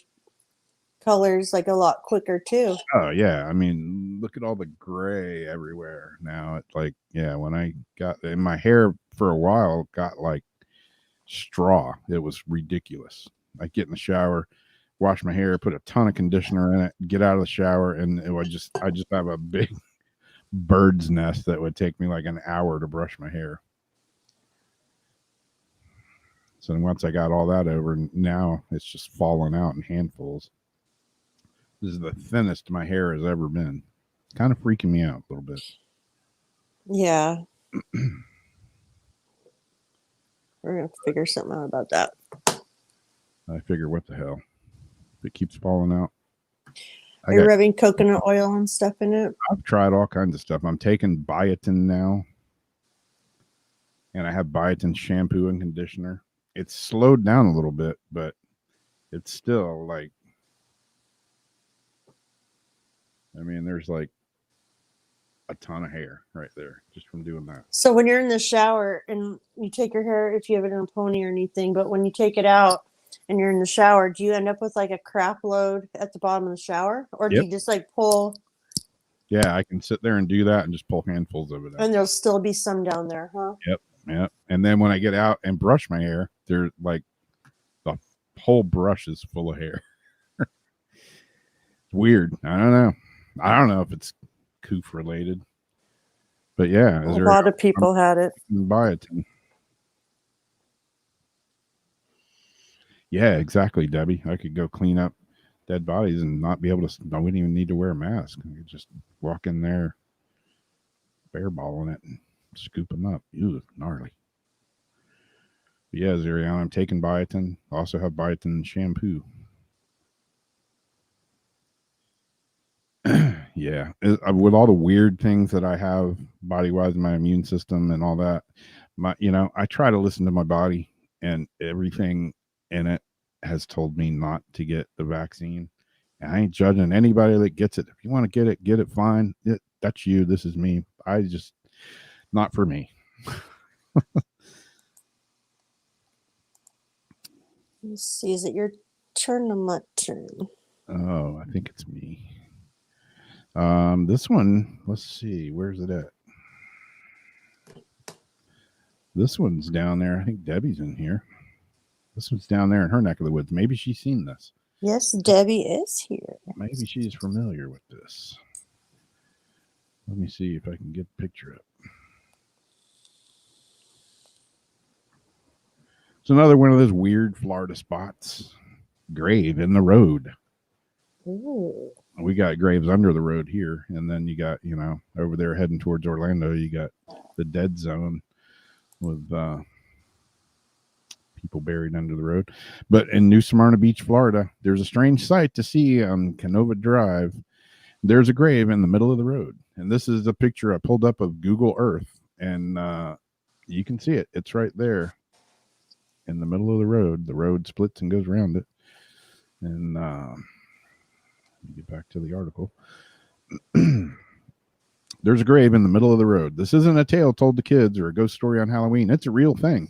colors like a lot quicker too. Oh yeah, I mean, look at all the gray everywhere now. It's like, yeah, when I got in my hair for a while, got like straw. It was ridiculous. I get in the shower, wash my hair, put a ton of conditioner in it, get out of the shower, and I just have a big bird's nest that would take me like an hour to brush my hair. So once I got all that over, now it's just falling out in handfuls. This is the thinnest my hair has ever been. It's kind of freaking me out a little bit. Yeah. We're going to figure something out about that. I figure, what the hell? If it keeps falling out. Are you rubbing coconut oil and stuff in it? I've tried all kinds of stuff. I'm taking biotin now. And I have biotin shampoo and conditioner. It's slowed down a little bit, but it's still like, I mean, there's like a ton of hair right there just from doing that. So when you're in the shower and you take your hair, if you have it in a pony or anything, but when you take it out and you're in the shower, do you end up with like a crap load at the bottom of the shower? Or do you just like pull? Yeah, I can sit there and do that and just pull handfuls of it out. And there'll still be some down there, huh? Yep. And then when I get out and brush my hair, there's like the whole brush is full of hair. It's weird. I don't know if it's coof related. But yeah. A lot of people had it. Biotin. Yeah, exactly, Debbie. I could go clean up dead bodies and not be able to. I wouldn't even need to wear a mask. I could just walk in there, bareballing it, and scoop them up. Ew, gnarly. But yeah, Zerion, I'm taking biotin. Also have biotin shampoo. Yeah, with all the weird things that I have body-wise, my immune system and all that, I try to listen to my body, and everything in it has told me not to get the vaccine. And I ain't judging anybody that gets it. If you want to get it, fine. That's you. This is me. I just, not for me. Let's see. Is it your turn or my turn? Oh, I think it's me. This one, let's see. Where's it at? This one's down there. I think Debbie's in here. This one's down there in her neck of the woods. Maybe she's seen this. Yes, Debbie is here. Maybe she's familiar with this. Let me see if I can get a picture up. It's another one of those weird Florida spots. Grave in the road. Ooh. We got graves under the road here. And then you got, over there heading towards Orlando, you got the dead zone with people buried under the road. But in New Smyrna Beach, Florida, there's a strange sight to see on Canova Drive. There's a grave in the middle of the road. And this is a picture I pulled up of Google Earth. And you can see it. It's right there in the middle of the road. The road splits and goes around it. And get back to the article. There's a grave in the middle of the road. This isn't a tale told to kids or a ghost story on Halloween. It's a real thing.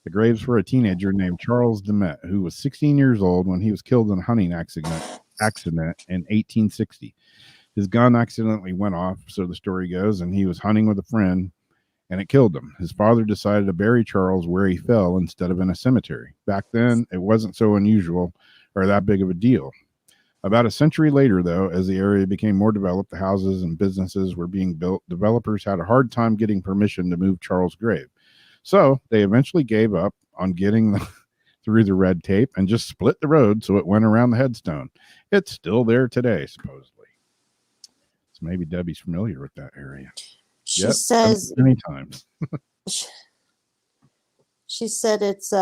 The grave's for a teenager named Charles Demet, who was 16 years old when he was killed in a hunting accident in 1860. His gun accidentally went off, so the story goes, and he was hunting with a friend, and it killed him. His father decided to bury Charles where he fell instead of in a cemetery. Back then, it wasn't so unusual or that big of a deal. About a century later, though, as the area became more developed, the houses and businesses were being built, developers had a hard time getting permission to move Charles' grave. So they eventually gave up on getting through the red tape and just split the road so it went around the headstone. It's still there today, supposedly. So maybe Debbie's familiar with that area. She says many times. She said it's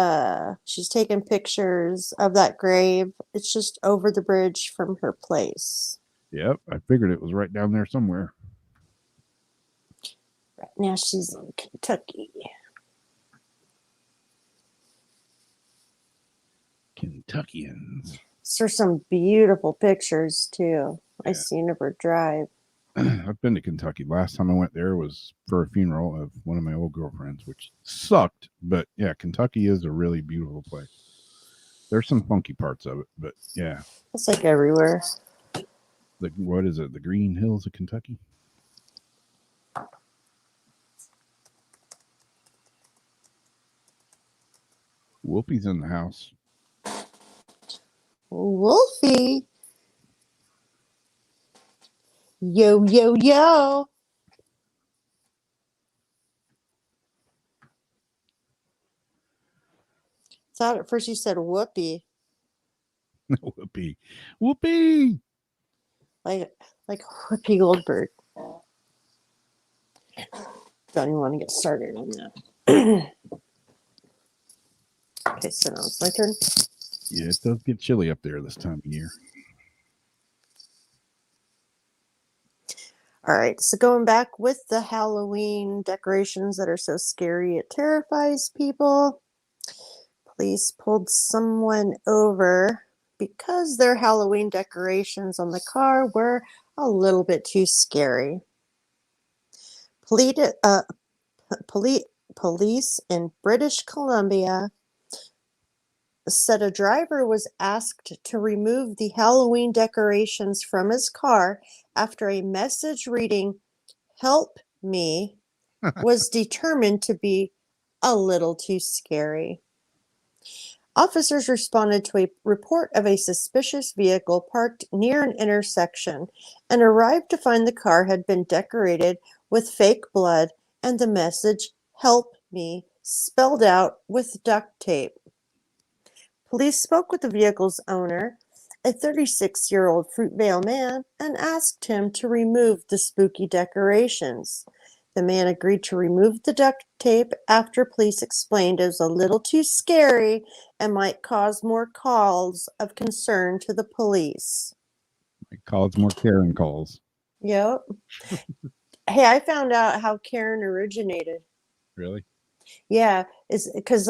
she's taken pictures of that grave. It's just over the bridge from her place. Yep, I figured it was right down there somewhere. Right now she's in Kentucky. Kentuckians. There's some beautiful pictures too. Yeah. I seen of her drive. I've been to Kentucky. Last time I went there was for a funeral of one of my old girlfriends, which sucked. But yeah, Kentucky is a really beautiful place. There's some funky parts of it, but yeah. It's like everywhere. What is it? The Green Hills of Kentucky? Wolfie's in the house. Wolfie. Yo, yo, yo. Thought at first you said whoopee. Whoopee. Whoopee. Like Whoopi Goldberg. Don't even want to get started on that. Okay, so now it's my turn. Yeah, it does get chilly up there this time of year. All right, so going back with the Halloween decorations that are so scary, it terrifies people. Police pulled someone over because their Halloween decorations on the car were a little bit too scary. Police in British Columbia said a driver was asked to remove the Halloween decorations from his car after a message reading, "Help me," was determined to be a little too scary. Officers responded to a report of a suspicious vehicle parked near an intersection and arrived to find the car had been decorated with fake blood and the message, "Help me," spelled out with duct tape. Police spoke with the vehicle's owner, a 36-year-old Fruitvale man, and asked him to remove the spooky decorations. The man agreed to remove the duct tape after police explained it was a little too scary and might cause more calls of concern to the police. It calls more Karen calls. Yep. Hey, I found out how Karen originated. Really? Yeah, it's because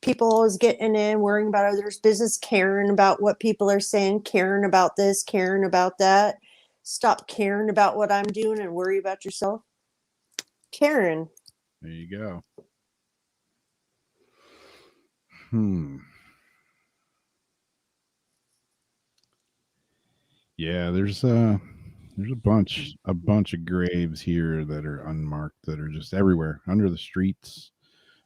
people always getting in, worrying about others' business, caring about what people are saying, caring about this, caring about that. Stop caring about what I'm doing and worry about yourself. Karen. There you go. Yeah, there's a bunch of graves here that are unmarked that are just everywhere under the streets.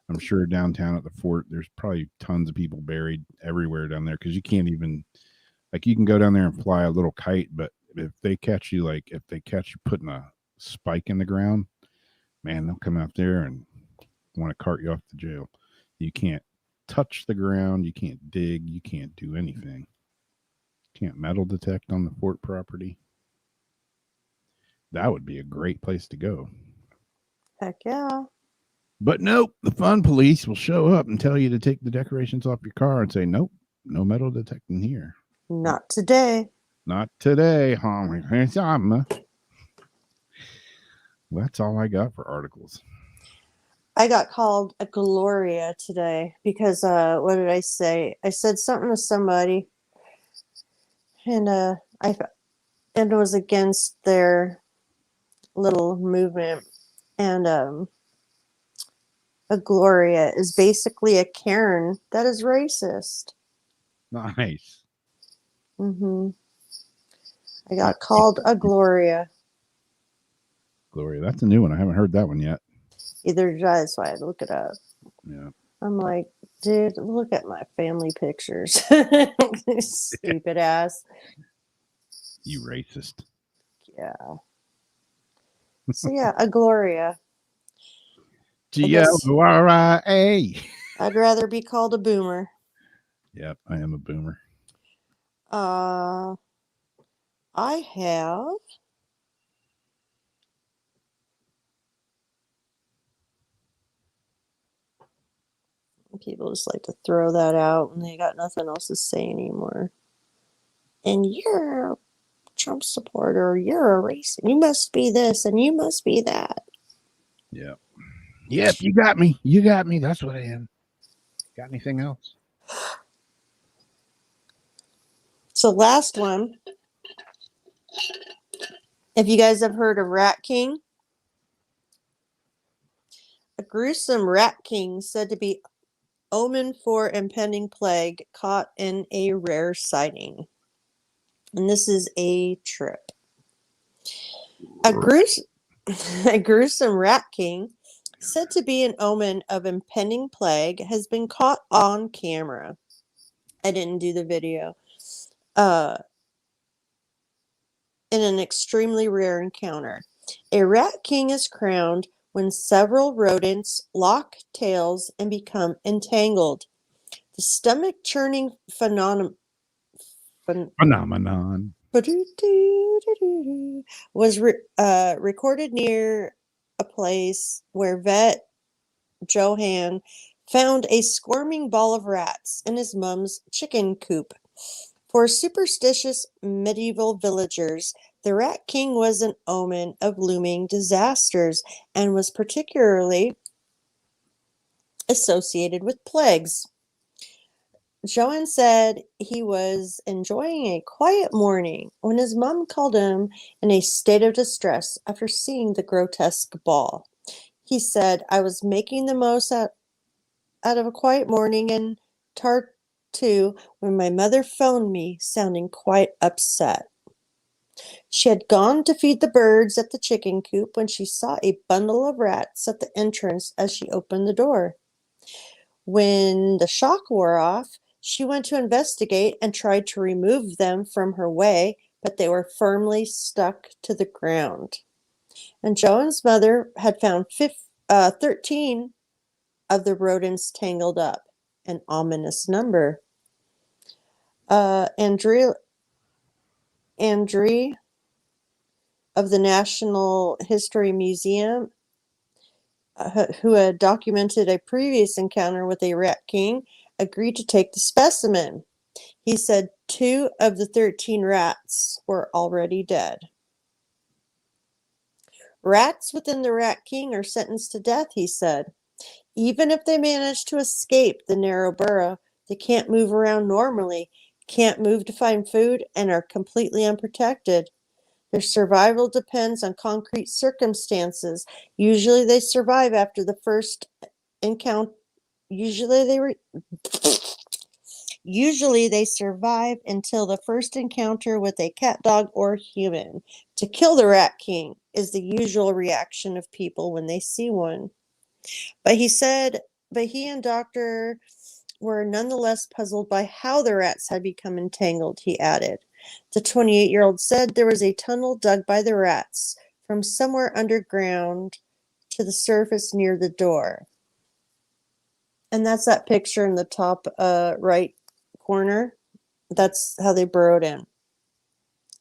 I'm sure downtown at the fort, there's probably tons of people buried everywhere down there because you can't even, you can go down there and fly a little kite, but if they catch you putting a spike in the ground, man, they'll come out there and want to cart you off to jail. You can't touch the ground, you can't dig, you can't do anything. Can't metal detect on the fort property. That would be a great place to go. Heck yeah. But nope, the fun police will show up and tell you to take the decorations off your car and say, nope, no metal detecting here. Not today. Not today, homie. That's all I got for articles. I got called a Gloria today because what did I say? I said something to somebody, and it was against their little movement, and a Gloria is basically a Karen that is racist. Nice. I got called a Gloria. Gloria, that's a new one. I haven't heard that one yet. Either did I, so I had to look it up. Yeah. I'm like, dude, look at my family pictures. Stupid ass. You racist. Yeah. So yeah, a Gloria. Gloria. I'd rather be called a boomer. Yep, I am a boomer. I have people just like to throw that out when they got nothing else to say anymore. And you're a Trump supporter, you're a racist, you must be this and you must be that. Yep. Yep, you got me. You got me. That's what I am. Got anything else? So last one. If you guys have heard of Rat King, a gruesome rat king said to be omen for impending plague caught in a rare sighting. And this is a trip. A gruesome rat king said to be an omen of impending plague, has been caught on camera. I didn't do the video. In an extremely rare encounter. A rat king is crowned when several rodents lock tails and become entangled. The stomach-churning phenomenon was recorded near a place where vet Johann found a squirming ball of rats in his mum's chicken coop. For superstitious medieval villagers, the Rat King was an omen of looming disasters and was particularly associated with plagues. Johann said he was enjoying a quiet morning when his mum called him in a state of distress after seeing the grotesque ball. He said, I was making the most out of a quiet morning in Tartu when my mother phoned me, sounding quite upset. She had gone to feed the birds at the chicken coop when she saw a bundle of rats at the entrance as she opened the door. When the shock wore off, she went to investigate and tried to remove them from her way, but they were firmly stuck to the ground. And Johan's mother had found 13 of the rodents tangled up, an ominous number. Andre of the National History Museum, who had documented a previous encounter with a rat king, agreed to take the specimen. He said 2 of the 13 rats were already dead. Rats within the Rat King are sentenced to death, he said. Even if they manage to escape the narrow burrow, they can't move around normally, can't move to find food, and are completely unprotected. Their survival depends on concrete circumstances. Usually they survive after the first encounter. Usually they survive until the first encounter with a cat, dog, or human. To kill the Rat King is the usual reaction of people when they see one. But he and Doctor were nonetheless puzzled by how the rats had become entangled, he added. The 28-year-old said there was a tunnel dug by the rats from somewhere underground to the surface near the door. And that's that picture in the top right corner. That's how they burrowed in.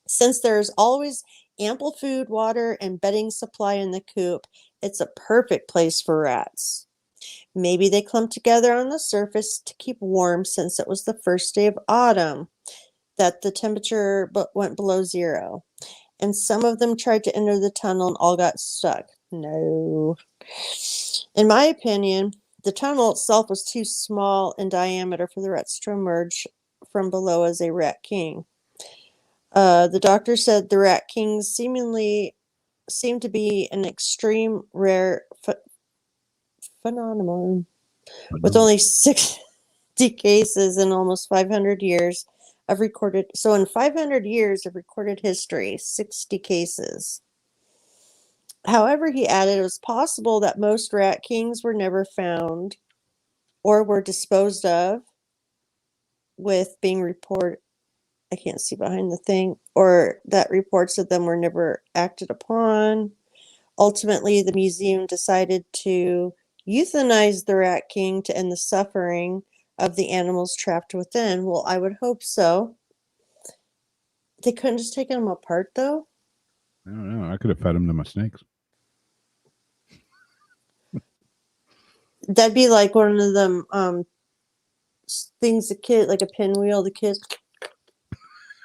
Since there's always ample food, water, and bedding supply in the coop, it's a perfect place for rats. Maybe they clumped together on the surface to keep warm since it was the first day of autumn that the temperature went below 0. And some of them tried to enter the tunnel and all got stuck. No. In my opinion, the tunnel itself was too small in diameter for the rats to emerge from below as a rat king. The doctor said the rat kings seemed to be an extreme rare phenomenon with only 60 cases in almost 500 years of recorded. So in 500 years of recorded history, 60 cases. However, he added, it was possible that most rat kings were never found or were disposed of with being reported. I can't see behind the thing, or that reports of them were never acted upon. Ultimately, the museum decided to euthanize the Rat King to end the suffering of the animals trapped within. Well, I would hope so. They couldn't just take them apart, though? I don't know. I could have fed them to my snakes. That'd be like one of them things the kid, like a pinwheel, the kids,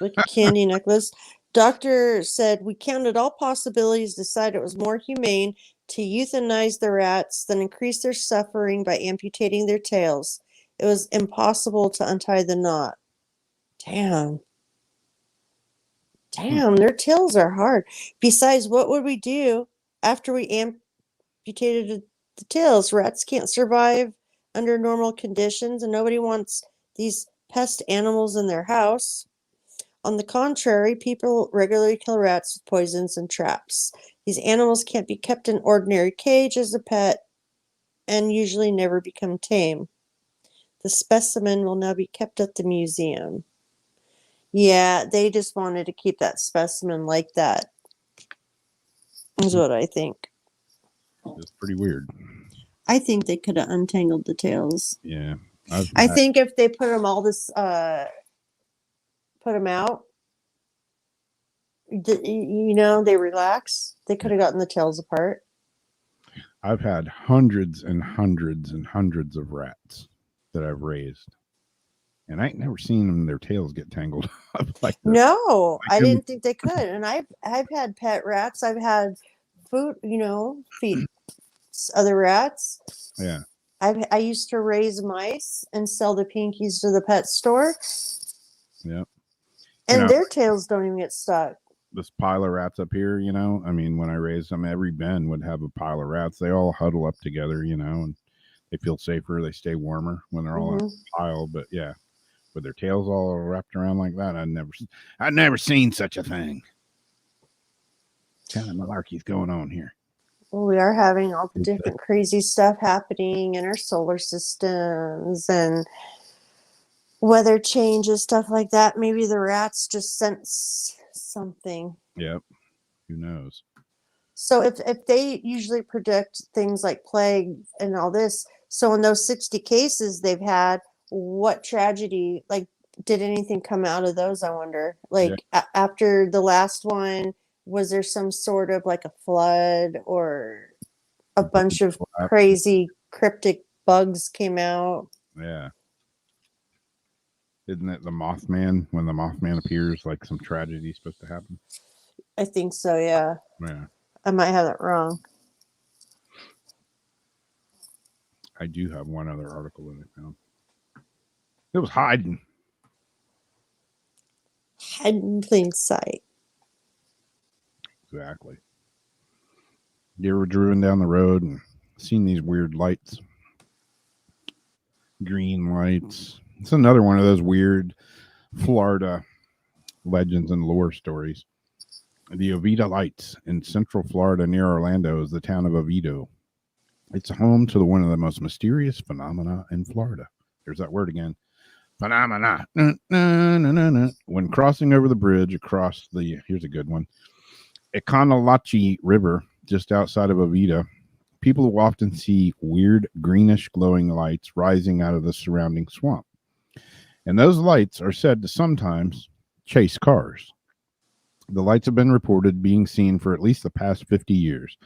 like a candy necklace. Doctor said, we counted all possibilities, decided it was more humane to euthanize the rats than increase their suffering by amputating their tails. It was impossible to untie the knot. Damn, their tails are hard. Besides, what would we do after we amputated the tails? Rats can't survive under normal conditions, and nobody wants these pest animals in their house. On the contrary, people regularly kill rats with poisons and traps. These animals can't be kept in ordinary cage as a pet and usually never become tame. The specimen will now be kept at the museum. Yeah, they just wanted to keep that specimen like that, is what I think. It's pretty weird. I think they could have untangled the tails. Yeah. I think if they put them all put them out, they relax, they could have gotten the tails apart. I've had hundreds and hundreds and hundreds of rats that I've raised. And I ain't never seen them, their tails get tangled up like this. No, I didn't think they could. And I've had pet rats. I've had food, feed other rats. Yeah. I used to raise mice and sell the pinkies to the pet store. Yep. And their tails don't even get stuck. This pile of rats up here, I mean, when I raised them, every bin would have a pile of rats. They all huddle up together, and they feel safer. They stay warmer when they're all in a pile. But yeah, with their tails all wrapped around like that, I'd never seen such a thing. What kind of malarkey's going on here? Well, we are having all the different crazy stuff happening in our solar systems and weather changes, stuff like that. Maybe the rats just sense something. Yep. Who knows? So if they usually predict things like plague and all this, so in those 60 cases they've had, what tragedy, like, did anything come out of those? I wonder. Like, after the last one, was there some sort of like a flood or a bunch of crazy cryptic bugs came out? Yeah. Isn't it the Mothman? When the Mothman appears, like some tragedy is supposed to happen? I think so, yeah. Yeah. I might have that wrong. I do have one other article that I found. It was hiding. Hiding in plain sight. Exactly. You ever driven down the road and seen these weird lights? Green lights. It's another one of those weird Florida legends and lore stories. The Oviedo Lights in central Florida near Orlando is the town of Oviedo. It's home to one of the most mysterious phenomena in Florida. There's that word again. Phenomena. When crossing over the bridge across here's a good one, Econolachi River, just outside of Oviedo, people will often see weird greenish glowing lights rising out of the surrounding swamp. And those lights are said to sometimes chase cars. The lights have been reported being seen for at least the past 50 years.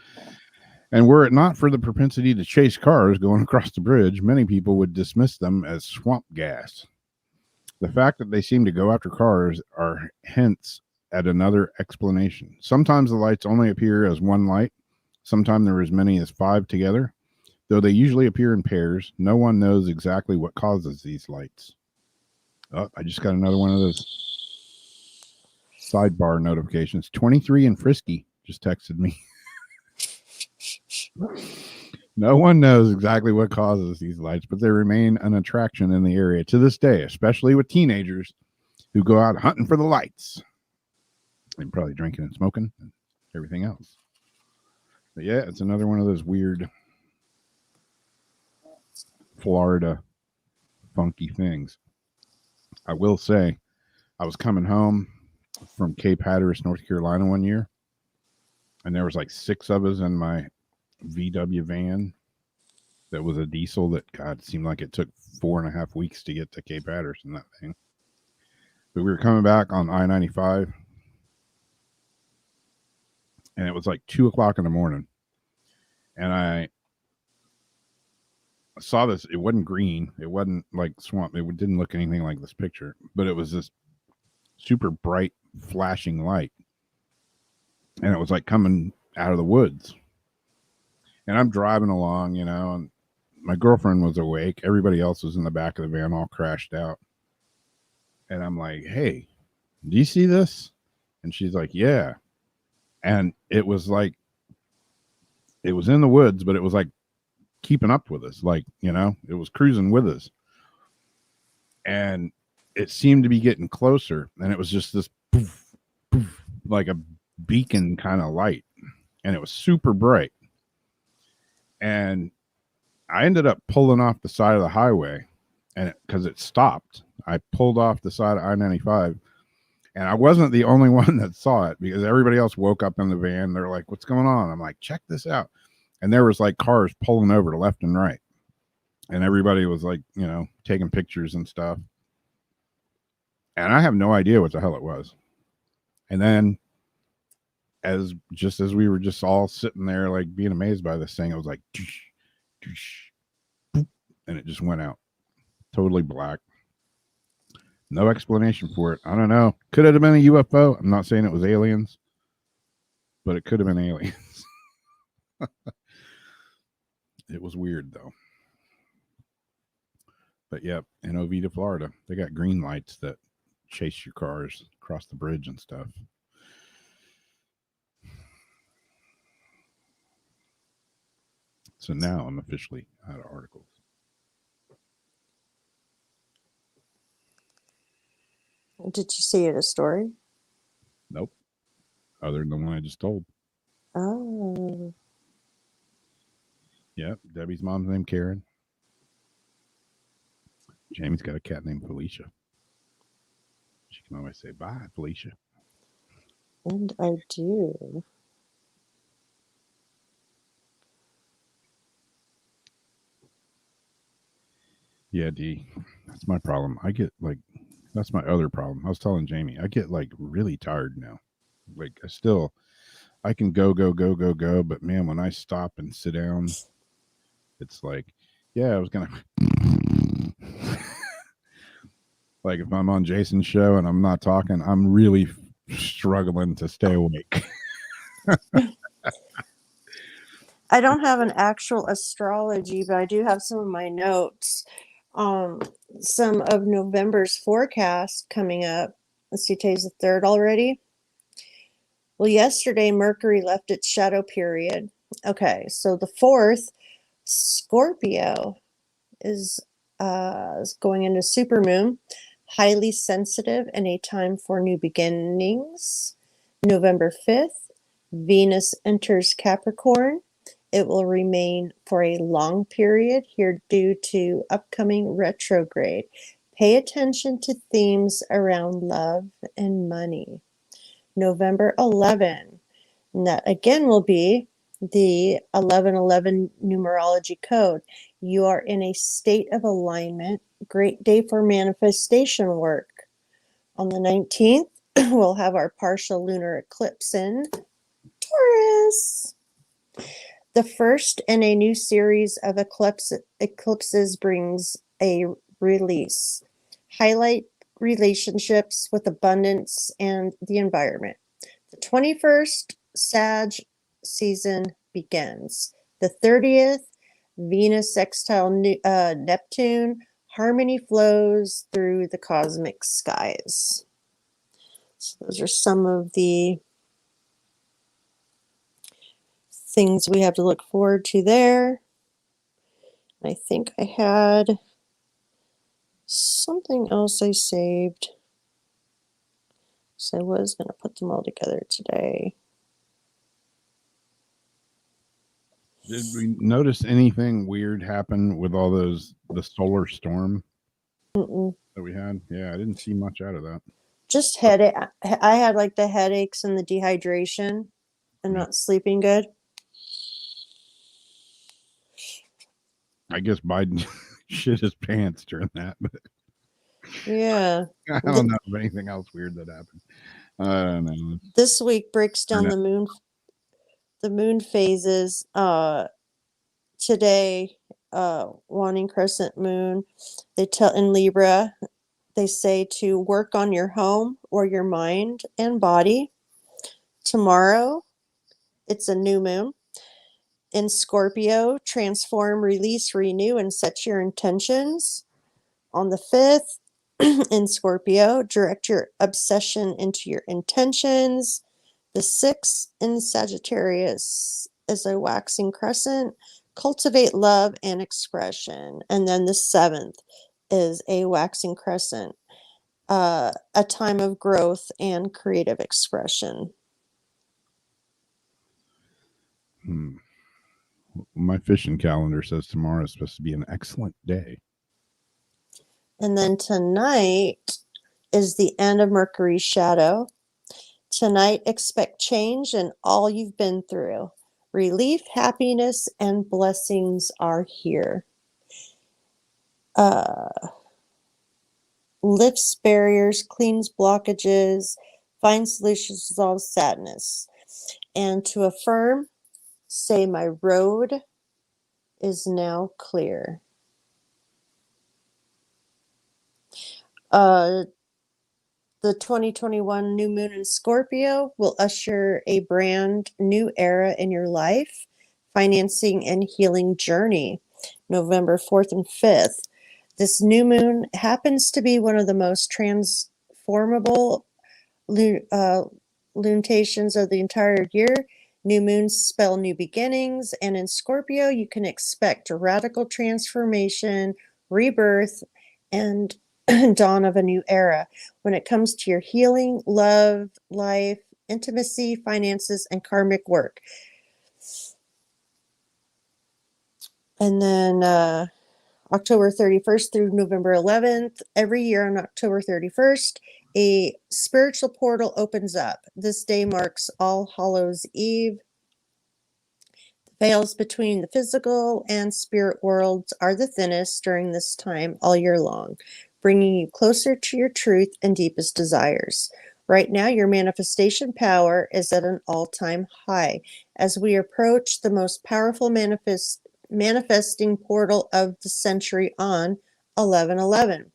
And were it not for the propensity to chase cars going across the bridge, many people would dismiss them as swamp gas. The fact that they seem to go after cars are hints at another explanation. Sometimes the lights only appear as one light. Sometimes there are as many as 5 together. Though they usually appear in pairs, no one knows exactly what causes these lights. Oh, I just got another one of those sidebar notifications. 23 and Frisky just texted me. No one knows exactly what causes these lights, but they remain an attraction in the area to this day, especially with teenagers who go out hunting for the lights and probably drinking and smoking and everything else. But yeah, it's another one of those weird Florida funky things. I will say, I was coming home from Cape Hatteras, North Carolina one year, and there was like 6 of us in my VW van that was a diesel that, God, seemed like it took 4.5 weeks to get to Cape Hatteras in that thing. But we were coming back on I-95, and it was like 2:00 in the morning, and I saw this. It wasn't green. It wasn't like swamp. It didn't look anything like this picture, but it was this super bright flashing light, and it was like coming out of the woods. And I'm driving along, and my girlfriend was awake. Everybody else was in the back of the van, all crashed out. And I'm like, hey, do you see this? And she's like, yeah. And it was like, it was in the woods, but it was like keeping up with us. Like, it was cruising with us. And it seemed to be getting closer. And it was just this poof, poof, like a beacon kind of light. And it was super bright. And I ended up pulling off the side of the highway, and because it stopped, I pulled off the side of I-95, and I wasn't the only one that saw it because everybody else woke up in the van. They're like, "What's going on?" I'm like, "Check this out," and there was like cars pulling over to left and right, and everybody was like, taking pictures and stuff, and I have no idea what the hell it was. And then, as we were just all sitting there, like being amazed by this thing, it was like, doosh, doosh, boop, and it just went out, totally black. No explanation for it. I don't know. Could it have been a UFO? I'm not saying it was aliens, but it could have been aliens. It was weird though. But yep, in Oviedo, Florida, they got green lights that chase your cars across the bridge and stuff. So now I'm officially out of articles. Did you see it a story? Nope. Other than the one I just told. Oh. Yep. Debbie's mom's named Karen. Jamie's got a cat named Felicia. She can always say, "Bye, Felicia." And I do. Yeah, D. That's my problem. I get like, that's my other problem. I was telling Jamie, I get like really tired now. Like I can go, but man, when I stop and sit down, it's like, yeah, I was gonna like if I'm on Jason's show and I'm not talking, I'm really struggling to stay awake. I don't have an actual astrology, but I do have some of my notes. Some of November's forecast coming up. Let's see, today's the 3rd already. Well, yesterday Mercury left its shadow period. Okay, so the 4th, Scorpio is going into supermoon, highly sensitive and a time for new beginnings. November 5th, Venus enters Capricorn. It will remain for a long period here due to upcoming retrograde. Pay attention to themes around love and money. November 11, and that again will be the 1111 numerology code. You are in a state of alignment. Great day for manifestation work. On the 19th, we'll have our partial lunar eclipse in Taurus. The first in a new series of eclipses brings a release. Highlight relationships with abundance and the environment. The 21st Sag season begins. The 30th, Venus sextile Neptune. Harmony flows through the cosmic skies. So those are some of the things we have to look forward to there. I think I had something else I saved. So I was going to put them all together today. Did we notice anything weird happen with all the solar storm that we had? Yeah, I didn't see much out of that. Just headache. I had like the headaches and the dehydration and not sleeping good. I guess Biden shit his pants during that, but yeah, I don't know of anything else weird that happened. I don't know. This week breaks down the moon phases. Today, waning crescent moon. They tell in Libra, they say to work on your home or your mind and body. Tomorrow, it's a new moon. In Scorpio, transform, release, renew, and set your intentions. On the 5th, in Scorpio, direct your obsession into your intentions. The 6th in Sagittarius is a waxing crescent. Cultivate love and expression. And then the 7th is a waxing crescent, a time of growth and creative expression. My fishing calendar says tomorrow is supposed to be an excellent day. And then tonight is the end of Mercury's shadow. Tonight, expect change in all you've been through. Relief, happiness, and blessings are here. Lifts barriers, cleans blockages, finds solutions, dissolves sadness. And to affirm, say, my road is now clear. The 2021 new moon in Scorpio will usher a brand new era in your life, financing and healing journey, November 4th and 5th. This new moon happens to be one of the most transformable lunatations of the entire year. New moons spell new beginnings, and in Scorpio, you can expect a radical transformation, rebirth, and dawn of a new era when it comes to your healing, love, life, intimacy, finances, and karmic work. And then October 31st through November 11th, every year on October 31st, a spiritual portal opens up. This day marks All Hallows Eve. The veils between the physical and spirit worlds are the thinnest during this time all year long, bringing you closer to your truth and deepest desires. Right now, your manifestation power is at an all-time high as we approach the most powerful manifesting portal of the century on 11/11.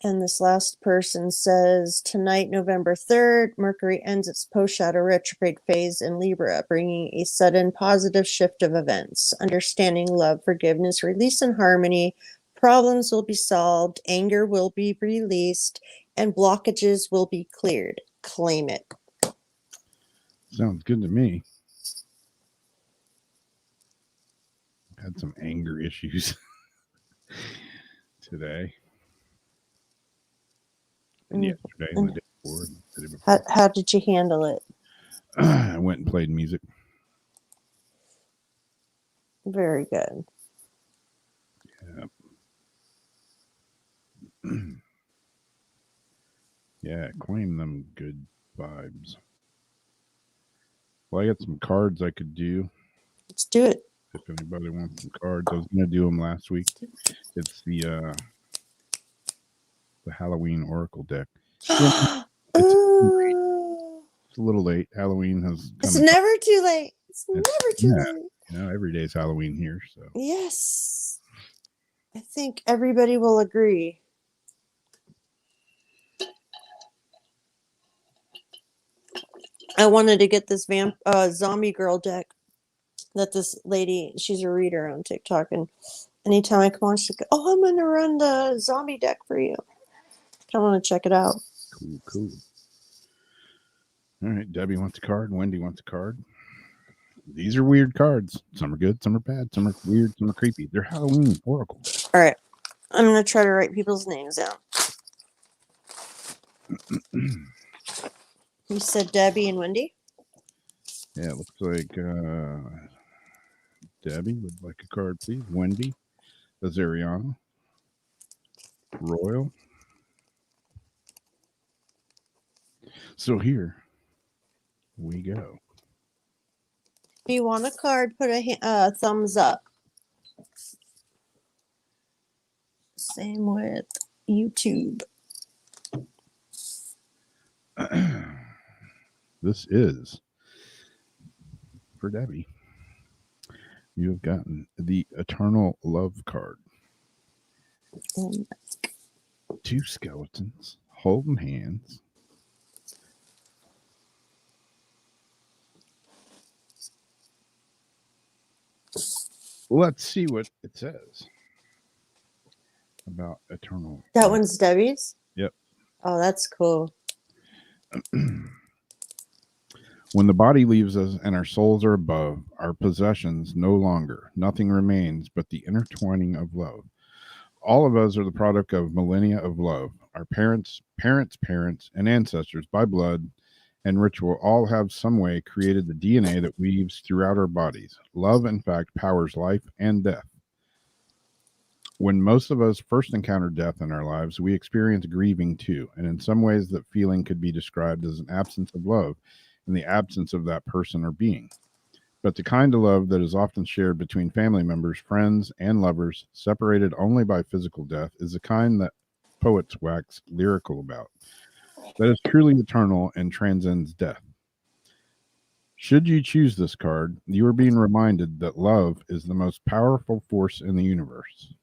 And this last person says, tonight, November 3rd, Mercury ends its post-shadow retrograde phase in Libra, bringing a sudden positive shift of events. Understanding, love, forgiveness, release, and harmony. Problems will be solved, anger will be released, and blockages will be cleared. Claim it. Sounds good to me. Had some anger issues today. And yesterday and the day before. And the day before. How did you handle it? I went and played music. Very good. Yeah. Yeah, claim them good vibes. Well, I got some cards I could do. Let's do it. If anybody wants some cards, I was going to do them last week. It's the Halloween Oracle deck. It's a little late. Halloween has. It's never too late. It's never too late. You know, every day is Halloween here. So yes, I think everybody will agree. I wanted to get this zombie girl deck that this lady, she's a reader on TikTok, and anytime I come on, she's like, "Oh, I'm gonna run the zombie deck for you." I want to check it out. Cool. All right, Debbie wants a card. Wendy wants a card. These are weird cards. Some are good, some are bad, some are weird, some are creepy. They're Halloween Oracle. All right, I'm gonna try to write people's names down. You said Debbie and Wendy? Yeah, it looks like Debbie would like a card, please. Wendy, Azariana, Royal. So here we go. If you want a card, put a thumbs up. Same with YouTube. This is for Debbie. You have gotten the Eternal Love card. Two skeletons holding hands. Let's see what it says about eternal. That one's Debbie's? Yep. Oh, that's cool. When the body leaves us and our souls are above, our possessions no longer. Nothing remains but the intertwining of love. All of us are the product of millennia of love. Our parents, and ancestors by blood and ritual all have some way created the DNA that weaves throughout our bodies. Love, in fact, powers life and death. When most of us first encounter death in our lives, we experience grieving too, and in some ways that feeling could be described as an absence of love in the absence of that person or being. But the kind of love that is often shared between family members, friends, and lovers, separated only by physical death, is the kind that poets wax lyrical about, that is truly eternal and transcends death. Should you choose this card, you are being reminded that love is the most powerful force in the universe.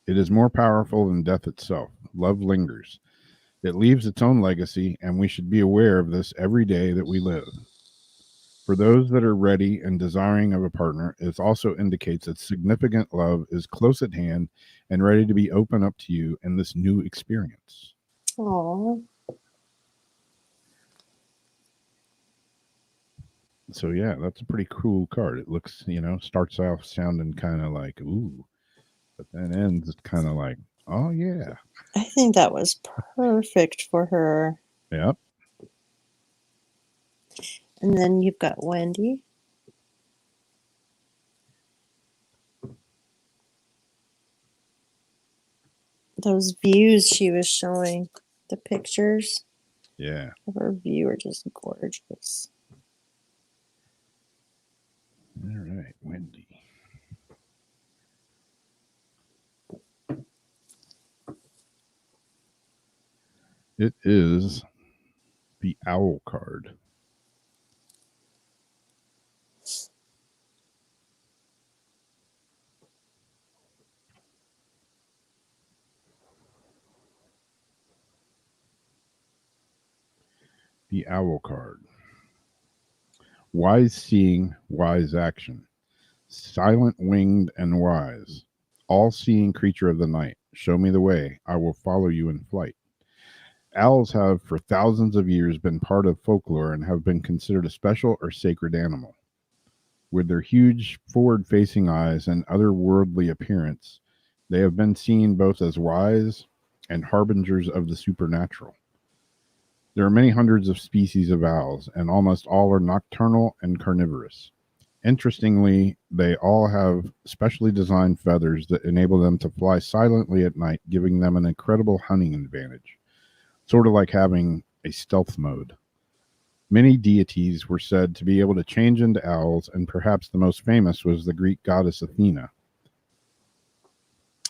It is more powerful than death itself. Love lingers. It leaves its own legacy, and we should be aware of this every day that we live. For those that are ready and desiring of a partner, it also indicates that significant love is close at hand and ready to be open up to you in this new experience. Aww. So yeah, that's a pretty cool card. It looks, starts off sounding kind of like, ooh, but then ends kind of like, oh yeah. I think that was perfect for her. Yep. And then you've got Wendy. Those views she was showing, the pictures Yeah. of her view are just gorgeous. All right, Wendy. It is the owl card. The owl card. Wise seeing, wise action. Silent winged and wise. All seeing creature of the night. Show me the way. I will follow you in flight. Owls have for thousands of years been part of folklore and have been considered a special or sacred animal. With their huge forward-facing eyes and otherworldly appearance, they have been seen both as wise and harbingers of the supernatural. There are many hundreds of species of owls, and almost all are nocturnal and carnivorous. Interestingly, they all have specially designed feathers that enable them to fly silently at night, giving them an incredible hunting advantage, sort of like having a stealth mode. Many deities were said to be able to change into owls, and perhaps the most famous was the Greek goddess Athena,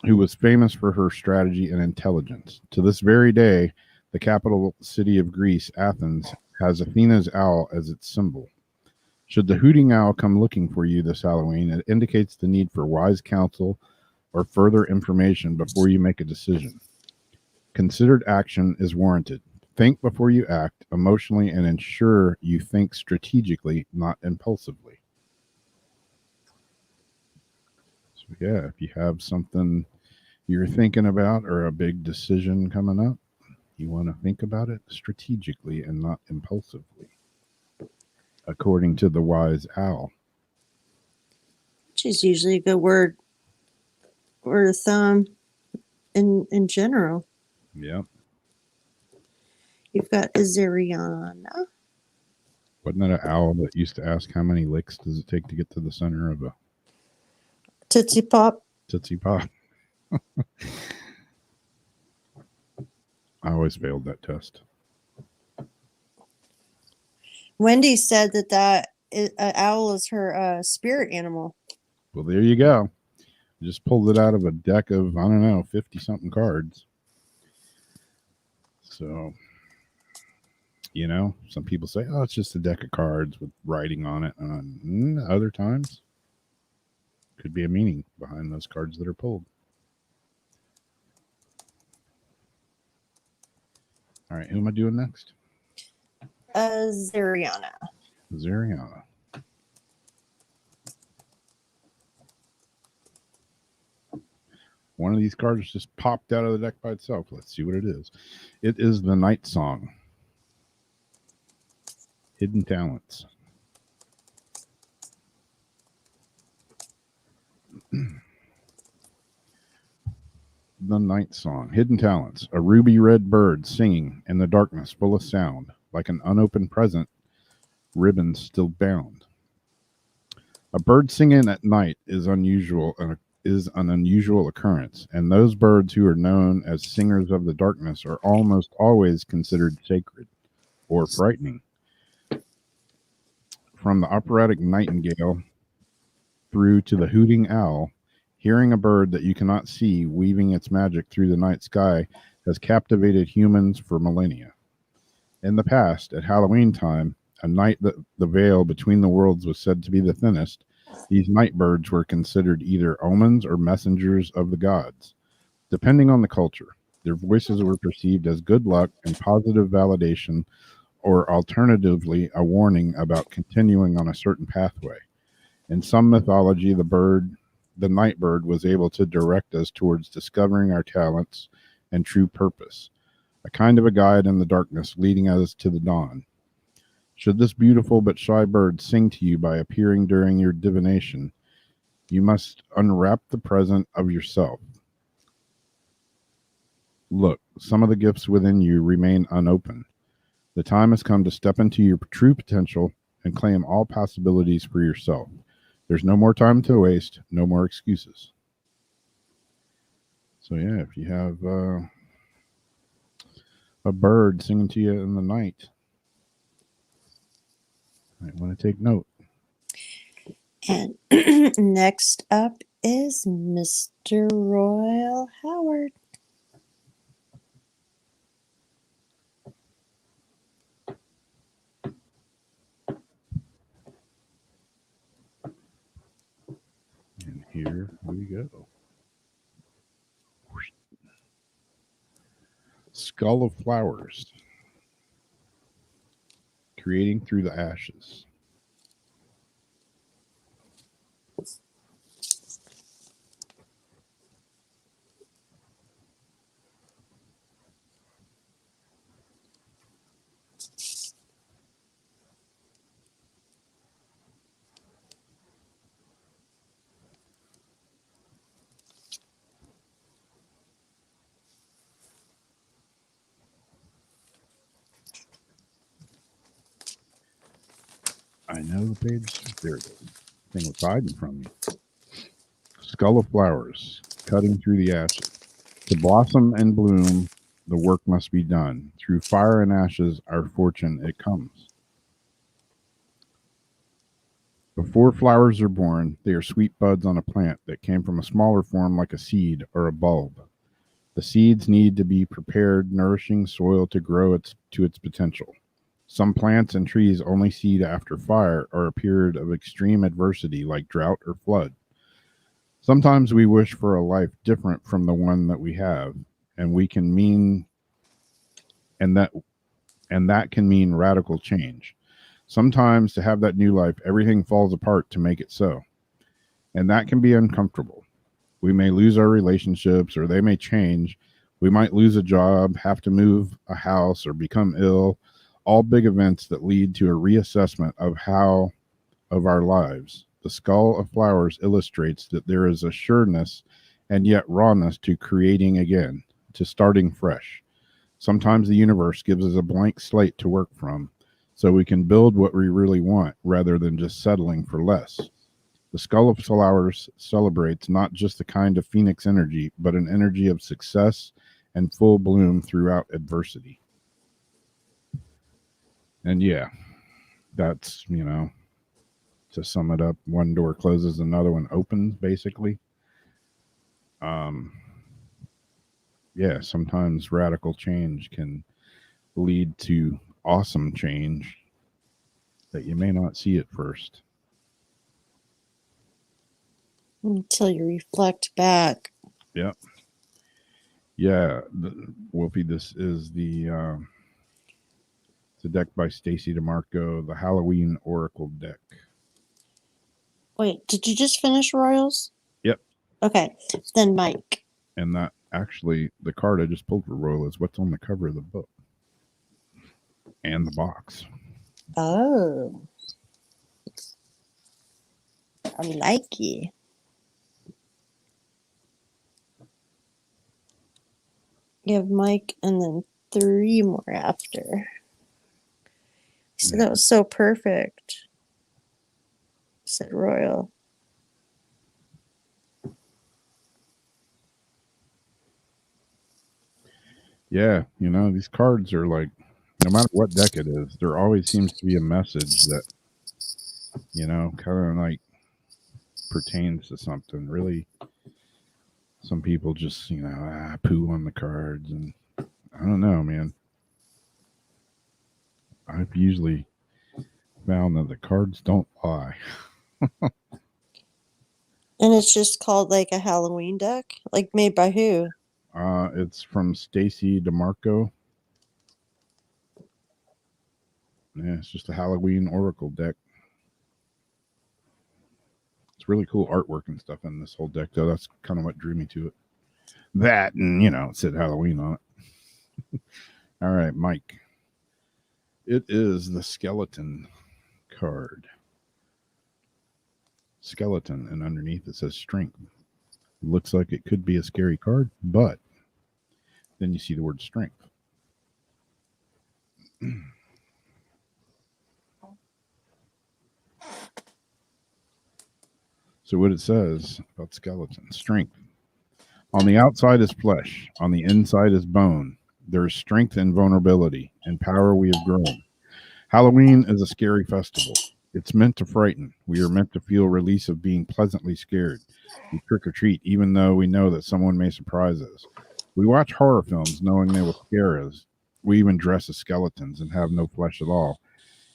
who was famous for her strategy and intelligence. To this very day, the capital city of Greece, Athens, has Athena's owl as its symbol. Should the hooting owl come looking for you this Halloween, it indicates the need for wise counsel or further information before you make a decision. Considered action is warranted. Think before you act emotionally and ensure you think strategically, not impulsively. So yeah, if you have something you're thinking about or a big decision coming up, you want to think about it strategically and not impulsively, according to the wise owl. Which is usually a good word of thumb in general. Yep. You've got Azariana. Wasn't that an owl that used to ask how many licks does it take to get to the center of a Tootsie Pop. Tootsie Pop? I always failed that test. Wendy said that owl is her spirit animal. Well, there you go. Just pulled it out of a deck of, 50-something cards. So, some people say, oh, it's just a deck of cards with writing on it. Other times, could be a meaning behind those cards that are pulled. All right, who am I doing next? Zariana. Zariana. One of these cards just popped out of the deck by itself. Let's see what it is. It is the Night Song. Hidden Talents. The Night Song. Hidden Talents. A ruby red bird singing in the darkness full of sound. like an unopened present, ribbons still bound. A bird singing at night is an unusual occurrence, and those birds who are known as singers of the darkness are almost always considered sacred or frightening. From the operatic nightingale through to the hooting owl, hearing a bird that you cannot see weaving its magic through the night sky has captivated humans for millennia. In the past, at Halloween time, a night that the veil between the worlds was said to be the thinnest, these night birds were considered either omens or messengers of the gods. Depending on the culture, their voices were perceived as good luck and positive validation, or alternatively, a warning about continuing on a certain pathway. In some mythology, the night bird, was able to direct us towards discovering our talents and true purpose, a kind of a guide in the darkness leading us to the dawn. Should this beautiful but shy bird sing to you by appearing during your divination, you must unwrap the present of yourself. Look, some of the gifts within you remain unopened. The time has come to step into your true potential and claim all possibilities for yourself. There's no more time to waste, no more excuses. So yeah, if you have a bird singing to you in the night, you might want to take note. And next up is Mr. Royal Howard. And here we go. Skull of Flowers. Creating through the ashes. I know the page. There it is. Thing was hiding from me. Skull of Flowers, cutting through the ashes. To blossom and bloom, the work must be done. Through fire and ashes, our fortune it comes. Before flowers are born, they are sweet buds on a plant that came from a smaller form like a seed or a bulb. The seeds need to be prepared, nourishing soil to grow to its potential. Some plants and trees only seed after fire or a period of extreme adversity like drought or flood. Sometimes we wish for a life different from the one that we have, and that can mean radical change. Sometimes to have that new life, everything falls apart to make it so. And that can be uncomfortable. We may lose our relationships or they may change. We might lose a job, have to move a house, or become ill. All big events that lead to a reassessment of our lives. The Skull of Flowers illustrates that there is a sureness and yet rawness to creating again, to starting fresh. Sometimes the universe gives us a blank slate to work from, so we can build what we really want rather than just settling for less. The Skull of Flowers celebrates not just the kind of phoenix energy, but an energy of success and full bloom throughout adversity. And yeah, that's, to sum it up, one door closes, another one opens, basically. Yeah, sometimes radical change can lead to awesome change that you may not see at first. Until you reflect back. Yep. Yeah, Wolfie, this is the deck by Stacy DeMarco, the Halloween Oracle deck. Wait, did you just finish Royals? Yep. Okay, then Mike. And that actually, the card I just pulled for Royal is what's on the cover of the book and the box. Oh. I like it. You have Mike and then 3 more after. He said that was so perfect. Said Royal. Yeah, you know, these cards are like, no matter what deck it is, there always seems to be a message that, you know, kind of like pertains to something. Really, some people just, you know, poo on the cards, and I don't know, man. I've usually found that the cards don't lie. And it's just called like a Halloween deck? Like made by who? It's from Stacy DeMarco. Yeah, it's just a Halloween Oracle deck. It's really cool artwork and stuff in this whole deck, though. That's kind of what drew me to it. That, and, you know, it said Halloween on it. All right, Mike. It is the skeleton card. Skeleton, and underneath it says strength. Looks like it could be a scary card, but then you see the word strength. So what it says about skeleton, strength. On the outside is flesh, on the inside is bone. There is strength and vulnerability, and power we have grown. Halloween is a scary festival. It's meant to frighten. We are meant to feel release of being pleasantly scared. We trick or treat, even though we know that someone may surprise us. We watch horror films knowing they will scare us. We even dress as skeletons and have no flesh at all,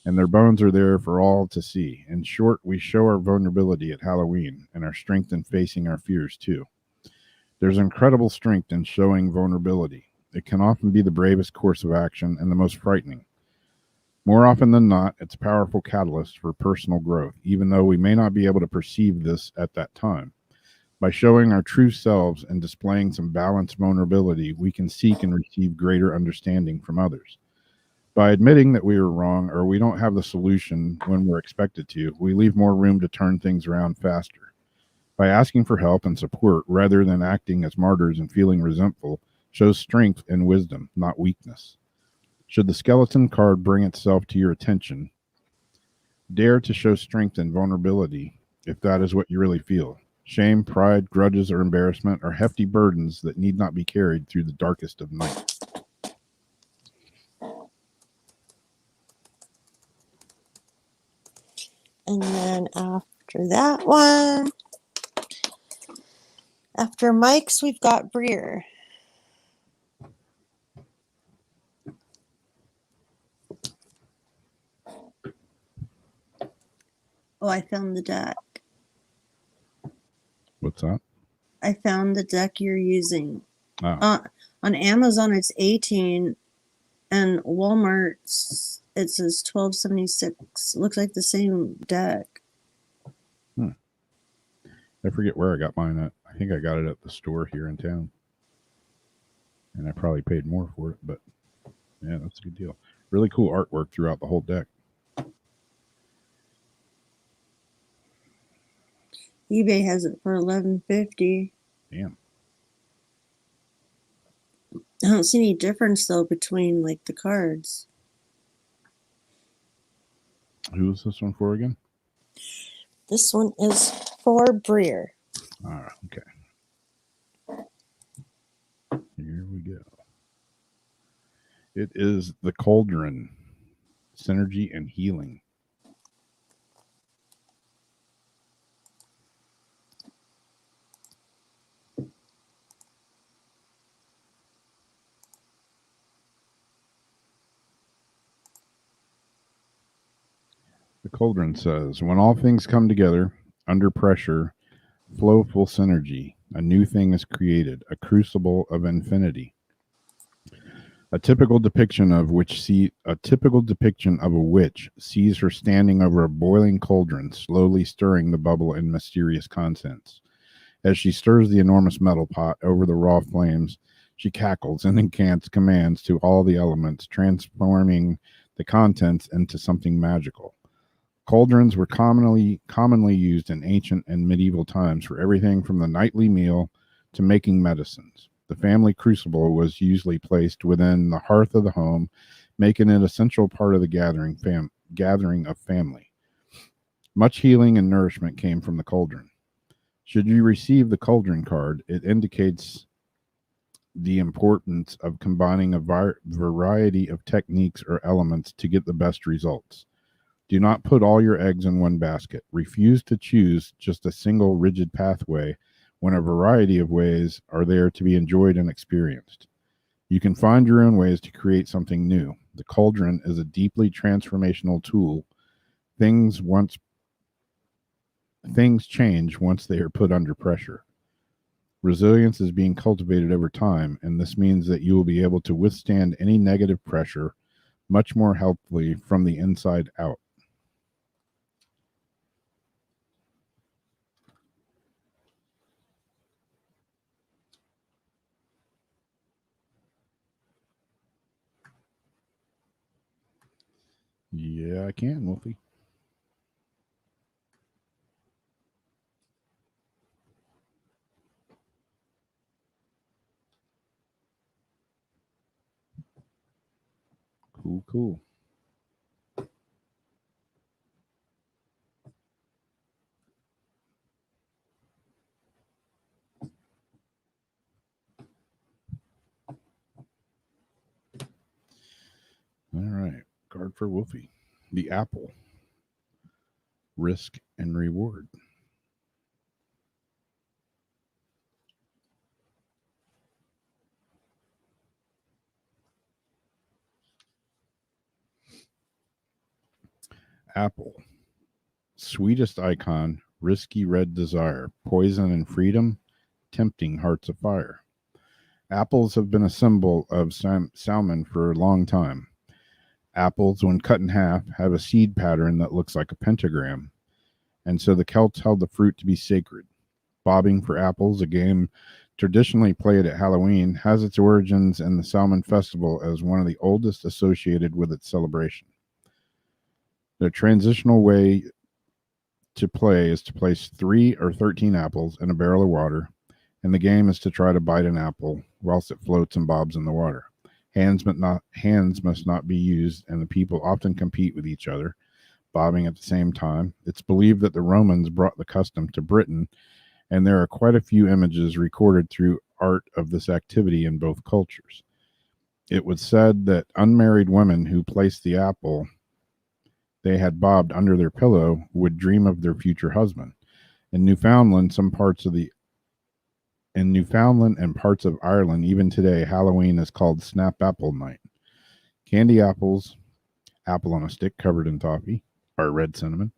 and their bones are there for all to see. In short, we show our vulnerability at Halloween and our strength in facing our fears too. There's incredible strength in showing vulnerability. It can often be the bravest course of action and the most frightening. More often than not, it's a powerful catalyst for personal growth, even though we may not be able to perceive this at that time. By showing our true selves and displaying some balanced vulnerability, we can seek and receive greater understanding from others. By admitting that we are wrong or we don't have the solution when we're expected to, we leave more room to turn things around faster. By asking for help and support rather than acting as martyrs and feeling resentful shows strength and wisdom, not weakness. Should the skeleton card bring itself to your attention, dare to show strength and vulnerability if that is what you really feel. Shame, pride, grudges, or embarrassment are hefty burdens that need not be carried through the darkest of nights. And then after that one, after Mike's, we've got Breer. Oh, I found the deck. What's that? I found the deck you're using. Oh. On Amazon, it's 18, and Walmart, it says $12.76. Looks like the same deck. I forget where I got mine at. I think I got it at the store here in town. And I probably paid more for it, but yeah, that's a good deal. Really cool artwork throughout the whole deck. eBay has it for $11.50. Damn. I don't see any difference though between like the cards. Who is this one for again? This one is for Breer. All right, okay. Here we go. It is the Cauldron, Synergy and Healing. The Cauldron says, when all things come together, under pressure, flowful synergy, a new thing is created, a crucible of infinity. A typical depiction of a witch sees her standing over a boiling cauldron, slowly stirring the bubble in mysterious contents. As she stirs the enormous metal pot over the raw flames, she cackles and incants commands to all the elements, transforming the contents into something magical. Cauldrons were commonly used in ancient and medieval times for everything from the nightly meal to making medicines. The family crucible was usually placed within the hearth of the home, making it an essential part of the gathering gathering of family. Much healing and nourishment came from the cauldron. Should you receive the cauldron card, it indicates the importance of combining a variety of techniques or elements to get the best results. Do not put all your eggs in one basket. Refuse to choose just a single rigid pathway when a variety of ways are there to be enjoyed and experienced. You can find your own ways to create something new. The cauldron is a deeply transformational tool. Things change once they are put under pressure. Resilience is being cultivated over time, and this means that you will be able to withstand any negative pressure much more healthily from the inside out. Yeah, I can, Wolfie. Cool. All right. Card for Wolfie. The apple. Risk and reward. Apple. Sweetest icon, risky red desire, poison and freedom, tempting hearts of fire. Apples have been a symbol of salmon for a long time. Apples, when cut in half, have a seed pattern that looks like a pentagram, and so the Celts held the fruit to be sacred. Bobbing for apples, a game traditionally played at Halloween, has its origins in the Salmon Festival as one of the oldest associated with its celebration. The transitional way to play is to place 3 or 13 apples in a barrel of water, and the game is to try to bite an apple whilst it floats and bobs in the water. Hands must not be used, and the people often compete with each other, bobbing at the same time. It's believed that the Romans brought the custom to Britain, and there are quite a few images recorded through art of this activity in both cultures. It was said that unmarried women who placed the apple they had bobbed under their pillow would dream of their future husband. In Newfoundland and parts of Ireland, even today, Halloween is called Snap Apple Night. Candy apples, apple on a stick covered in toffee, or red cinnamon.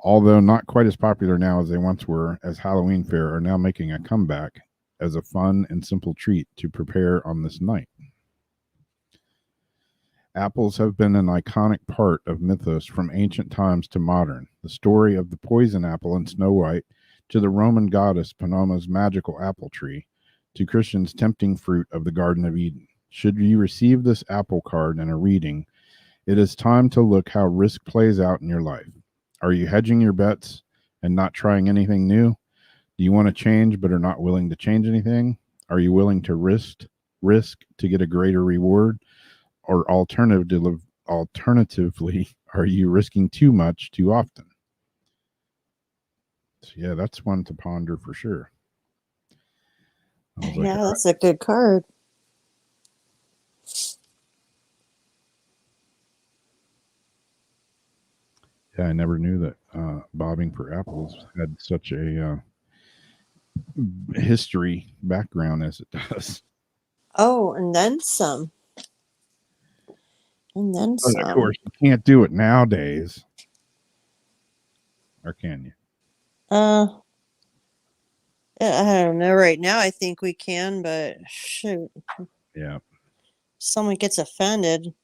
Although not quite as popular now as they once were, as Halloween fare are now making a comeback as a fun and simple treat to prepare on this night. Apples have been an iconic part of mythos from ancient times to modern. The story of the poison apple in Snow White, to the Roman goddess Pomona's magical apple tree, to Christians' tempting fruit of the Garden of Eden. Should you receive this apple card in a reading, it is time to look how risk plays out in your life. Are you hedging your bets and not trying anything new? Do you want to change but are not willing to change anything? Are you willing to risk to get a greater reward? Or alternatively, are you risking too much too often? So yeah, that's one to ponder for sure. Yeah, that's a good card. Yeah, I never knew that bobbing for apples had such a history background as it does. Oh, and then some. And then some. Of course, you can't do it nowadays. Or can you? I don't know. Right now, I think we can, but shoot. Yeah. Someone gets offended.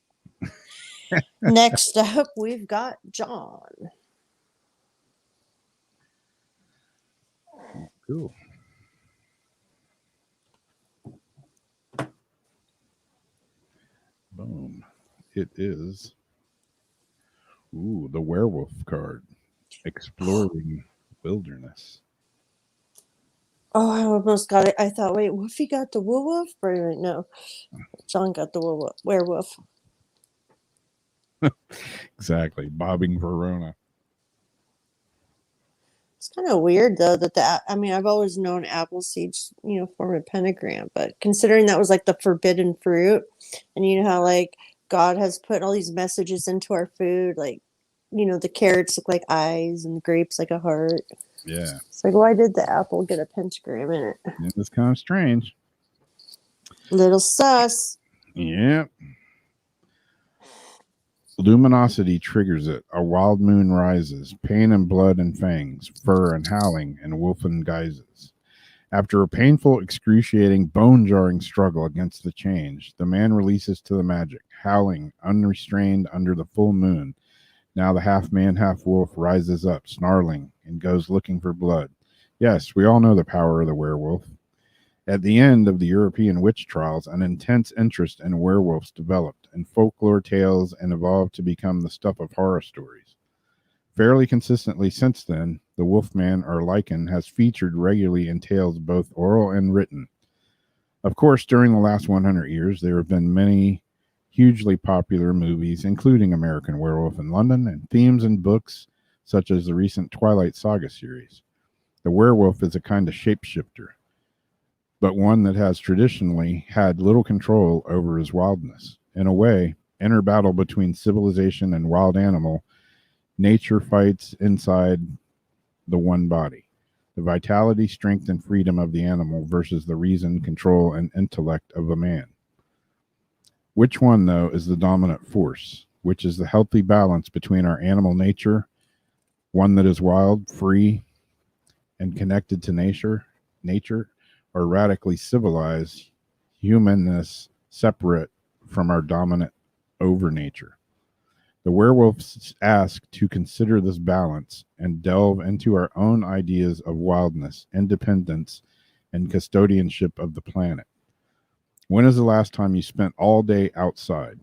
Next up, we've got John. Cool. Boom. It is. Ooh, the werewolf card. Exploring wilderness. Oh, I almost got it. I thought, wait, Wolfie got the werewolf? No, John got the werewolf. Exactly. Bobbing Verona. It's kind of weird though that I mean, I've always known apple seeds, form a pentagram, but considering that was like the forbidden fruit, and you know how like God has put all these messages into our food, like the carrots look like eyes and the grapes like a heart. Yeah. It's like, why did the apple get a pentagram in it? It was kind of strange. Little sus. Yeah. Luminosity triggers it. A wild moon rises. Pain and blood and fangs, fur and howling and wolfen guises. After a painful, excruciating, bone-jarring struggle against the change, the man releases to the magic, howling, unrestrained under the full moon. Now the half-man, half-wolf rises up, snarling, and goes looking for blood. Yes, we all know the power of the werewolf. At the end of the European witch trials, an intense interest in werewolves developed, and folklore tales and evolved to become the stuff of horror stories. Fairly consistently since then, the Wolfman or Lycan has featured regularly in tales both oral and written. Of course, during the last 100 years, there have been many hugely popular movies, including American Werewolf in London, and themes and books such as the recent Twilight Saga series. The werewolf is a kind of shapeshifter, but one that has traditionally had little control over his wildness. In a way, inner battle between civilization and wild animal, nature fights inside the one body. The vitality, strength, and freedom of the animal versus the reason, control, and intellect of a man. Which one, though, is the dominant force? Which is the healthy balance between our animal nature, one that is wild, free, and connected to nature, or radically civilized humanness separate from our dominant over nature? The werewolves ask to consider this balance and delve into our own ideas of wildness, independence, and custodianship of the planet. When is the last time you spent all day outside?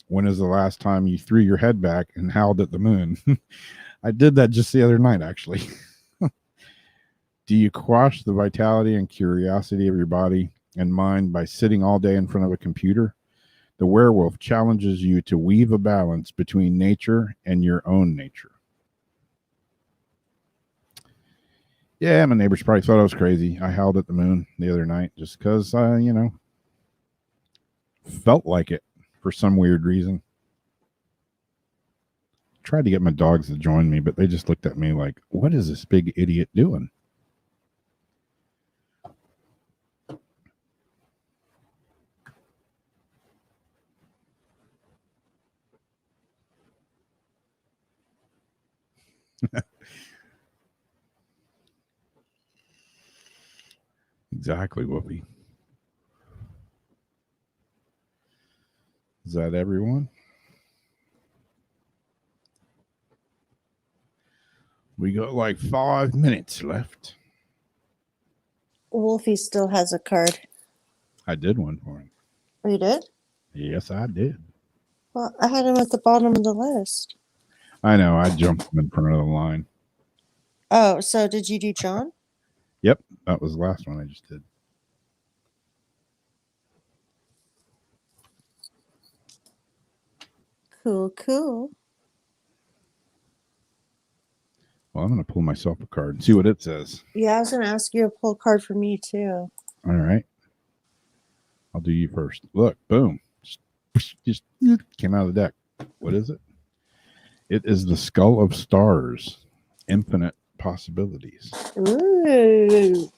When is the last time you threw your head back and howled at the moon? I did that just the other night, actually. Do you quash the vitality and curiosity of your body and mind by sitting all day in front of a computer? The werewolf challenges you to weave a balance between nature and your own nature. Yeah, my neighbors probably thought I was crazy. I howled at the moon the other night just because I, felt like it for some weird reason. Tried to get my dogs to join me, but they just looked at me like, what is this big idiot doing? Exactly, Whoopi. Is that everyone? We got like 5 minutes left. Wolfie still has a card. I did one for him. Oh, you did? Yes, I did. Well, I had him at the bottom of the list. I know. I jumped him in front of the line. Oh, so did you do John? Yep, that was the last one I just did. Cool. Well, I'm going to pull myself a card and see what it says. Yeah, I was going to ask you to pull a card for me, too. All right. I'll do you first. Look, boom. Just came out of the deck. What is it? It is the Skull of Stars. Infinite possibilities. Ooh.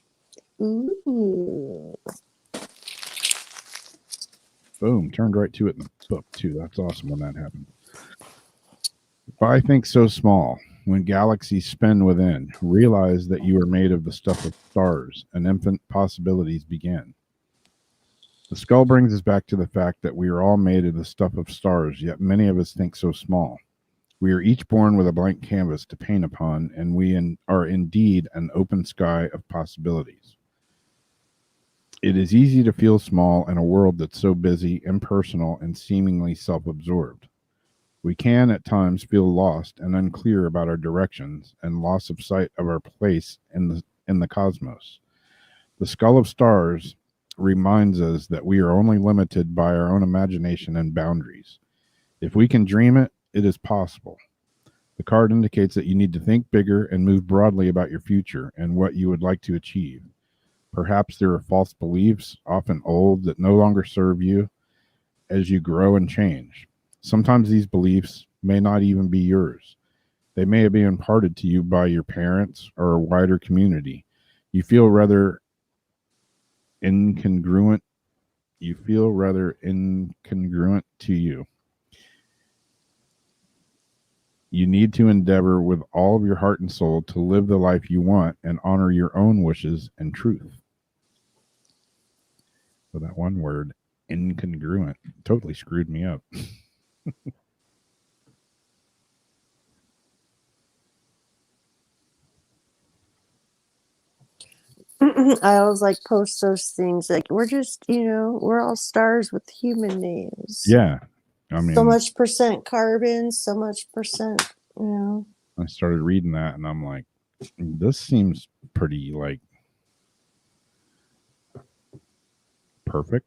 Boom. Turned right to it in the book, too. That's awesome when that happened. If I think so small, when galaxies spin within, realize that you are made of the stuff of stars, and infinite possibilities begin. The skull brings us back to the fact that we are all made of the stuff of stars, yet many of us think so small. We are each born with a blank canvas to paint upon, and we are indeed an open sky of possibilities. It is easy to feel small in a world that's so busy, impersonal, and seemingly self-absorbed. We can at times feel lost and unclear about our directions and loss of sight of our place in the cosmos. The Skull of Stars reminds us that we are only limited by our own imagination and boundaries. If we can dream it, it is possible. The card indicates that you need to think bigger and move broadly about your future and what you would like to achieve. Perhaps there are false beliefs, often old, that no longer serve you as you grow and change. Sometimes these beliefs may not even be yours. They may have been imparted to you by your parents or a wider community. You feel rather incongruent. You feel rather incongruent to you. You need to endeavor with all of your heart and soul to live the life you want and honor your own wishes and truth. So that one word, incongruent, totally screwed me up. I always like post those things like we're just, we're all stars with human names. Yeah. I mean, so much percent carbon, so much percent, I started reading that and I'm like, this seems pretty like perfect.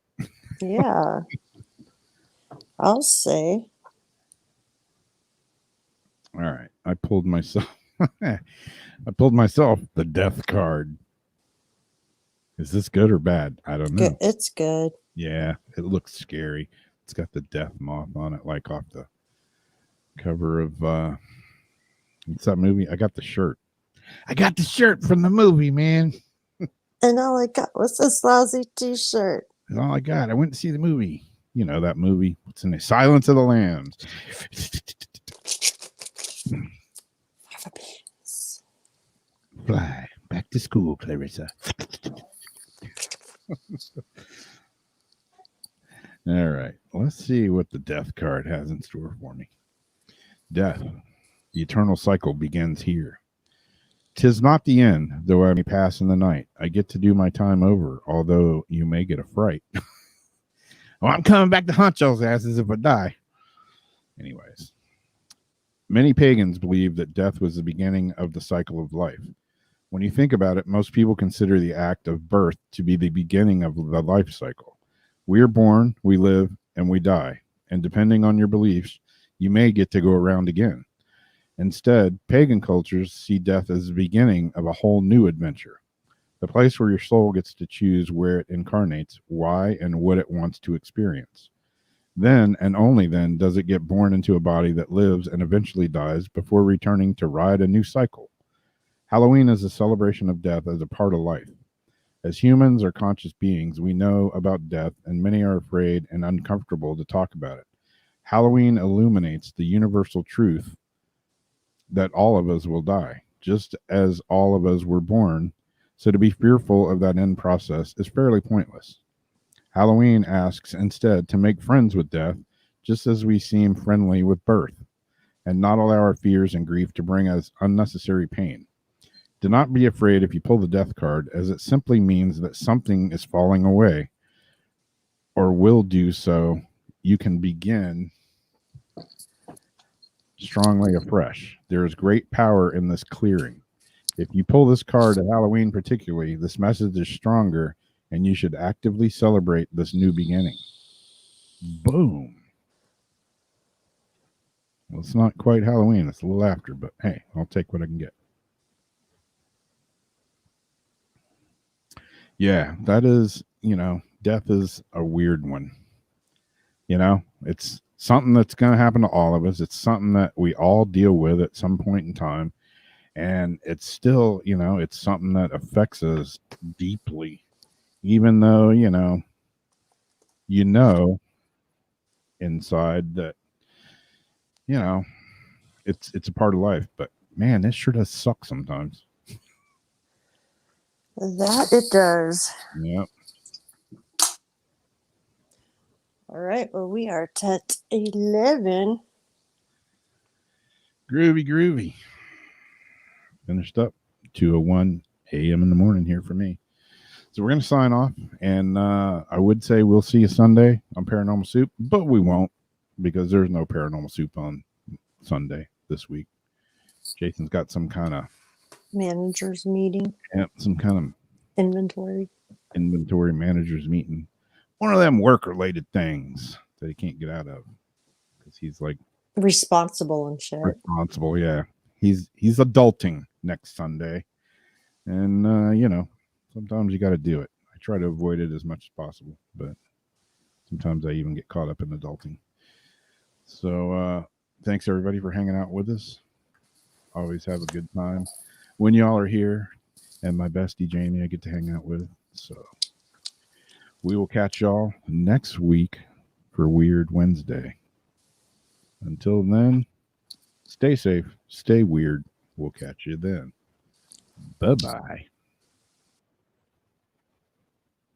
Yeah. I'll say. All right. I pulled myself the death card. Is this good or bad? I don't know. It's good. Yeah, it looks scary. It's got the death moth on it, like off the cover of what's that movie? I got the shirt. I got the shirt from the movie, man. And all I got was this lousy t-shirt. That's all I got. I went to see the movie. You know that movie. What's in it? Silence of the Lambs. Fly back to school, Clarissa. All right. Let's see what the death card has in store for me. Death. The eternal cycle begins here. 'Tis not the end, though I may pass in the night. I get to do my time over, although you may get a fright. Well, I'm coming back to hunt y'all's asses if I die. Anyways. Many pagans believe that death was the beginning of the cycle of life. When you think about it, most people consider the act of birth to be the beginning of the life cycle. We are born, we live, and we die. And depending on your beliefs, you may get to go around again. Instead, pagan cultures see death as the beginning of a whole new adventure. The place where your soul gets to choose where it incarnates, why, and what it wants to experience. Then, and only then, does it get born into a body that lives and eventually dies before returning to ride a new cycle. Halloween is a celebration of death as a part of life. As humans or conscious beings, we know about death, and many are afraid and uncomfortable to talk about it. Halloween illuminates the universal truth that all of us will die, just as all of us were born, so to be fearful of that end process is fairly pointless. Halloween asks instead to make friends with death, just as we seem friendly with birth, and not allow our fears and grief to bring us unnecessary pain. Do not be afraid if you pull the death card, as it simply means that something is falling away, or will do so. You can begin strongly afresh. There is great power in this clearing. If you pull this card at Halloween particularly, this message is stronger, and you should actively celebrate this new beginning. Boom. Well, it's not quite Halloween. It's a little after, but hey, I'll take what I can get. Yeah, that is, death is a weird one. It's something that's going to happen to all of us. It's something that we all deal with at some point in time. And it's still, it's something that affects us deeply, even though, inside that, it's a part of life. But man, this sure does suck sometimes. That it does. Yep. All right. Well, we are at 11. Groovy. Finished up 2:01 a.m. in the morning here for me. So we're going to sign off. And I would say we'll see you Sunday on Paranormal Soup, but we won't because there's no Paranormal Soup on Sunday this week. Jason's got some kind of managers meeting. Yeah, some kind of inventory managers meeting. One of them work-related things that he can't get out of because he's like responsible and shit. Responsible, yeah. He's adulting next Sunday, and sometimes you got to do it. I try to avoid it as much as possible, but sometimes I even get caught up in adulting. So thanks everybody for hanging out with us. Always have a good time when y'all are here, and my bestie Jamie I get to hang out with. So we will catch y'all next week for Weird Wednesday. Until then, stay safe, stay weird. We'll catch you then. Bye-bye.